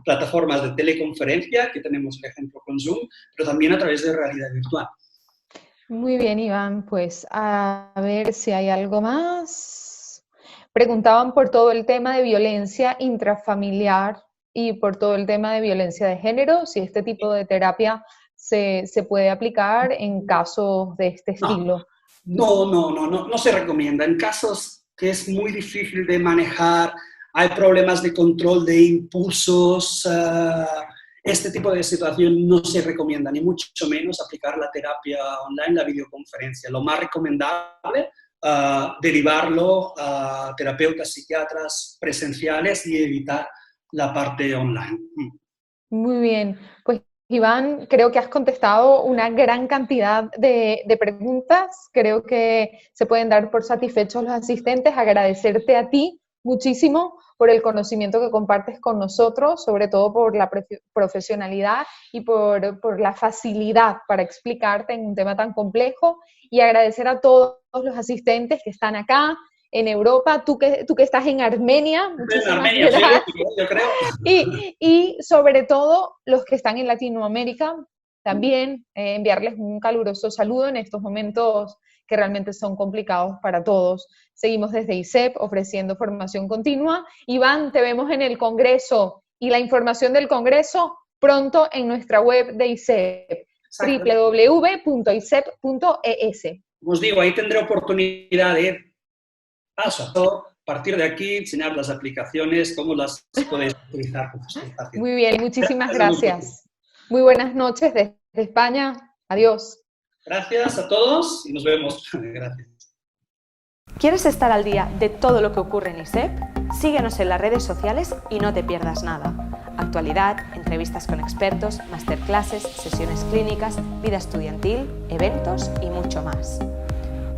plataformas de teleconferencia, que tenemos el ejemplo con Zoom, pero también a través de realidad virtual. Muy bien, Iván, pues a ver si hay algo más. Preguntaban por todo el tema de violencia intrafamiliar y por todo el tema de violencia de género, si este tipo de terapia se puede aplicar en casos de este estilo. No se recomienda. En casos que es muy difícil de manejar, hay problemas de control de impulsos, este tipo de situación no se recomienda, ni mucho menos aplicar la terapia online, la videoconferencia. Lo más recomendable, derivarlo a terapeutas, psiquiatras presenciales y evitar la parte online. Muy bien, pues Iván, creo que has contestado una gran cantidad de preguntas. Creo que se pueden dar por satisfechos los asistentes. Agradecerte a ti muchísimo por el conocimiento que compartes con nosotros, sobre todo por la profesionalidad y por la facilidad para explicarte en un tema tan complejo. Y agradecer a todos los asistentes que están acá en Europa, tú que estás en Armenia, muchísimas gracias. Sí, yo creo. Y sobre todo los que están en Latinoamérica, también enviarles un caluroso saludo en estos momentos que realmente son complicados para todos. Seguimos desde ISEP ofreciendo formación continua. Iván, te vemos en el Congreso y la información del Congreso pronto en nuestra web de ISEP, www.isep.es. Os digo, ahí tendré oportunidad de ir paso a paso, a partir de aquí, enseñar las aplicaciones, cómo las podéis utilizar. Muy bien, muchísimas gracias. Muy buenas noches desde España. Adiós. Gracias a todos y nos vemos. Gracias. ¿Quieres estar al día de todo lo que ocurre en ISEP? Síguenos en las redes sociales y no te pierdas nada. Actualidad, entrevistas con expertos, masterclasses, sesiones clínicas, vida estudiantil, eventos y mucho más.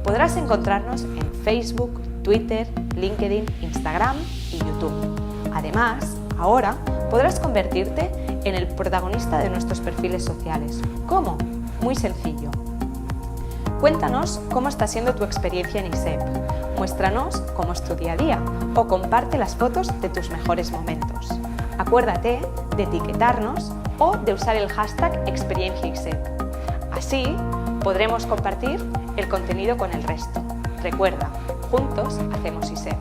Podrás encontrarnos en Facebook, Twitter, LinkedIn, Instagram y YouTube. Además, ahora podrás convertirte en el protagonista de nuestros perfiles sociales. ¿Cómo? Muy sencillo. Cuéntanos cómo está siendo tu experiencia en ISEP. Muéstranos cómo es tu día a día o comparte las fotos de tus mejores momentos. Acuérdate de etiquetarnos o de usar el hashtag ExperienciaISEP. Así podremos compartir el contenido con el resto. Recuerda, juntos hacemos ISEP.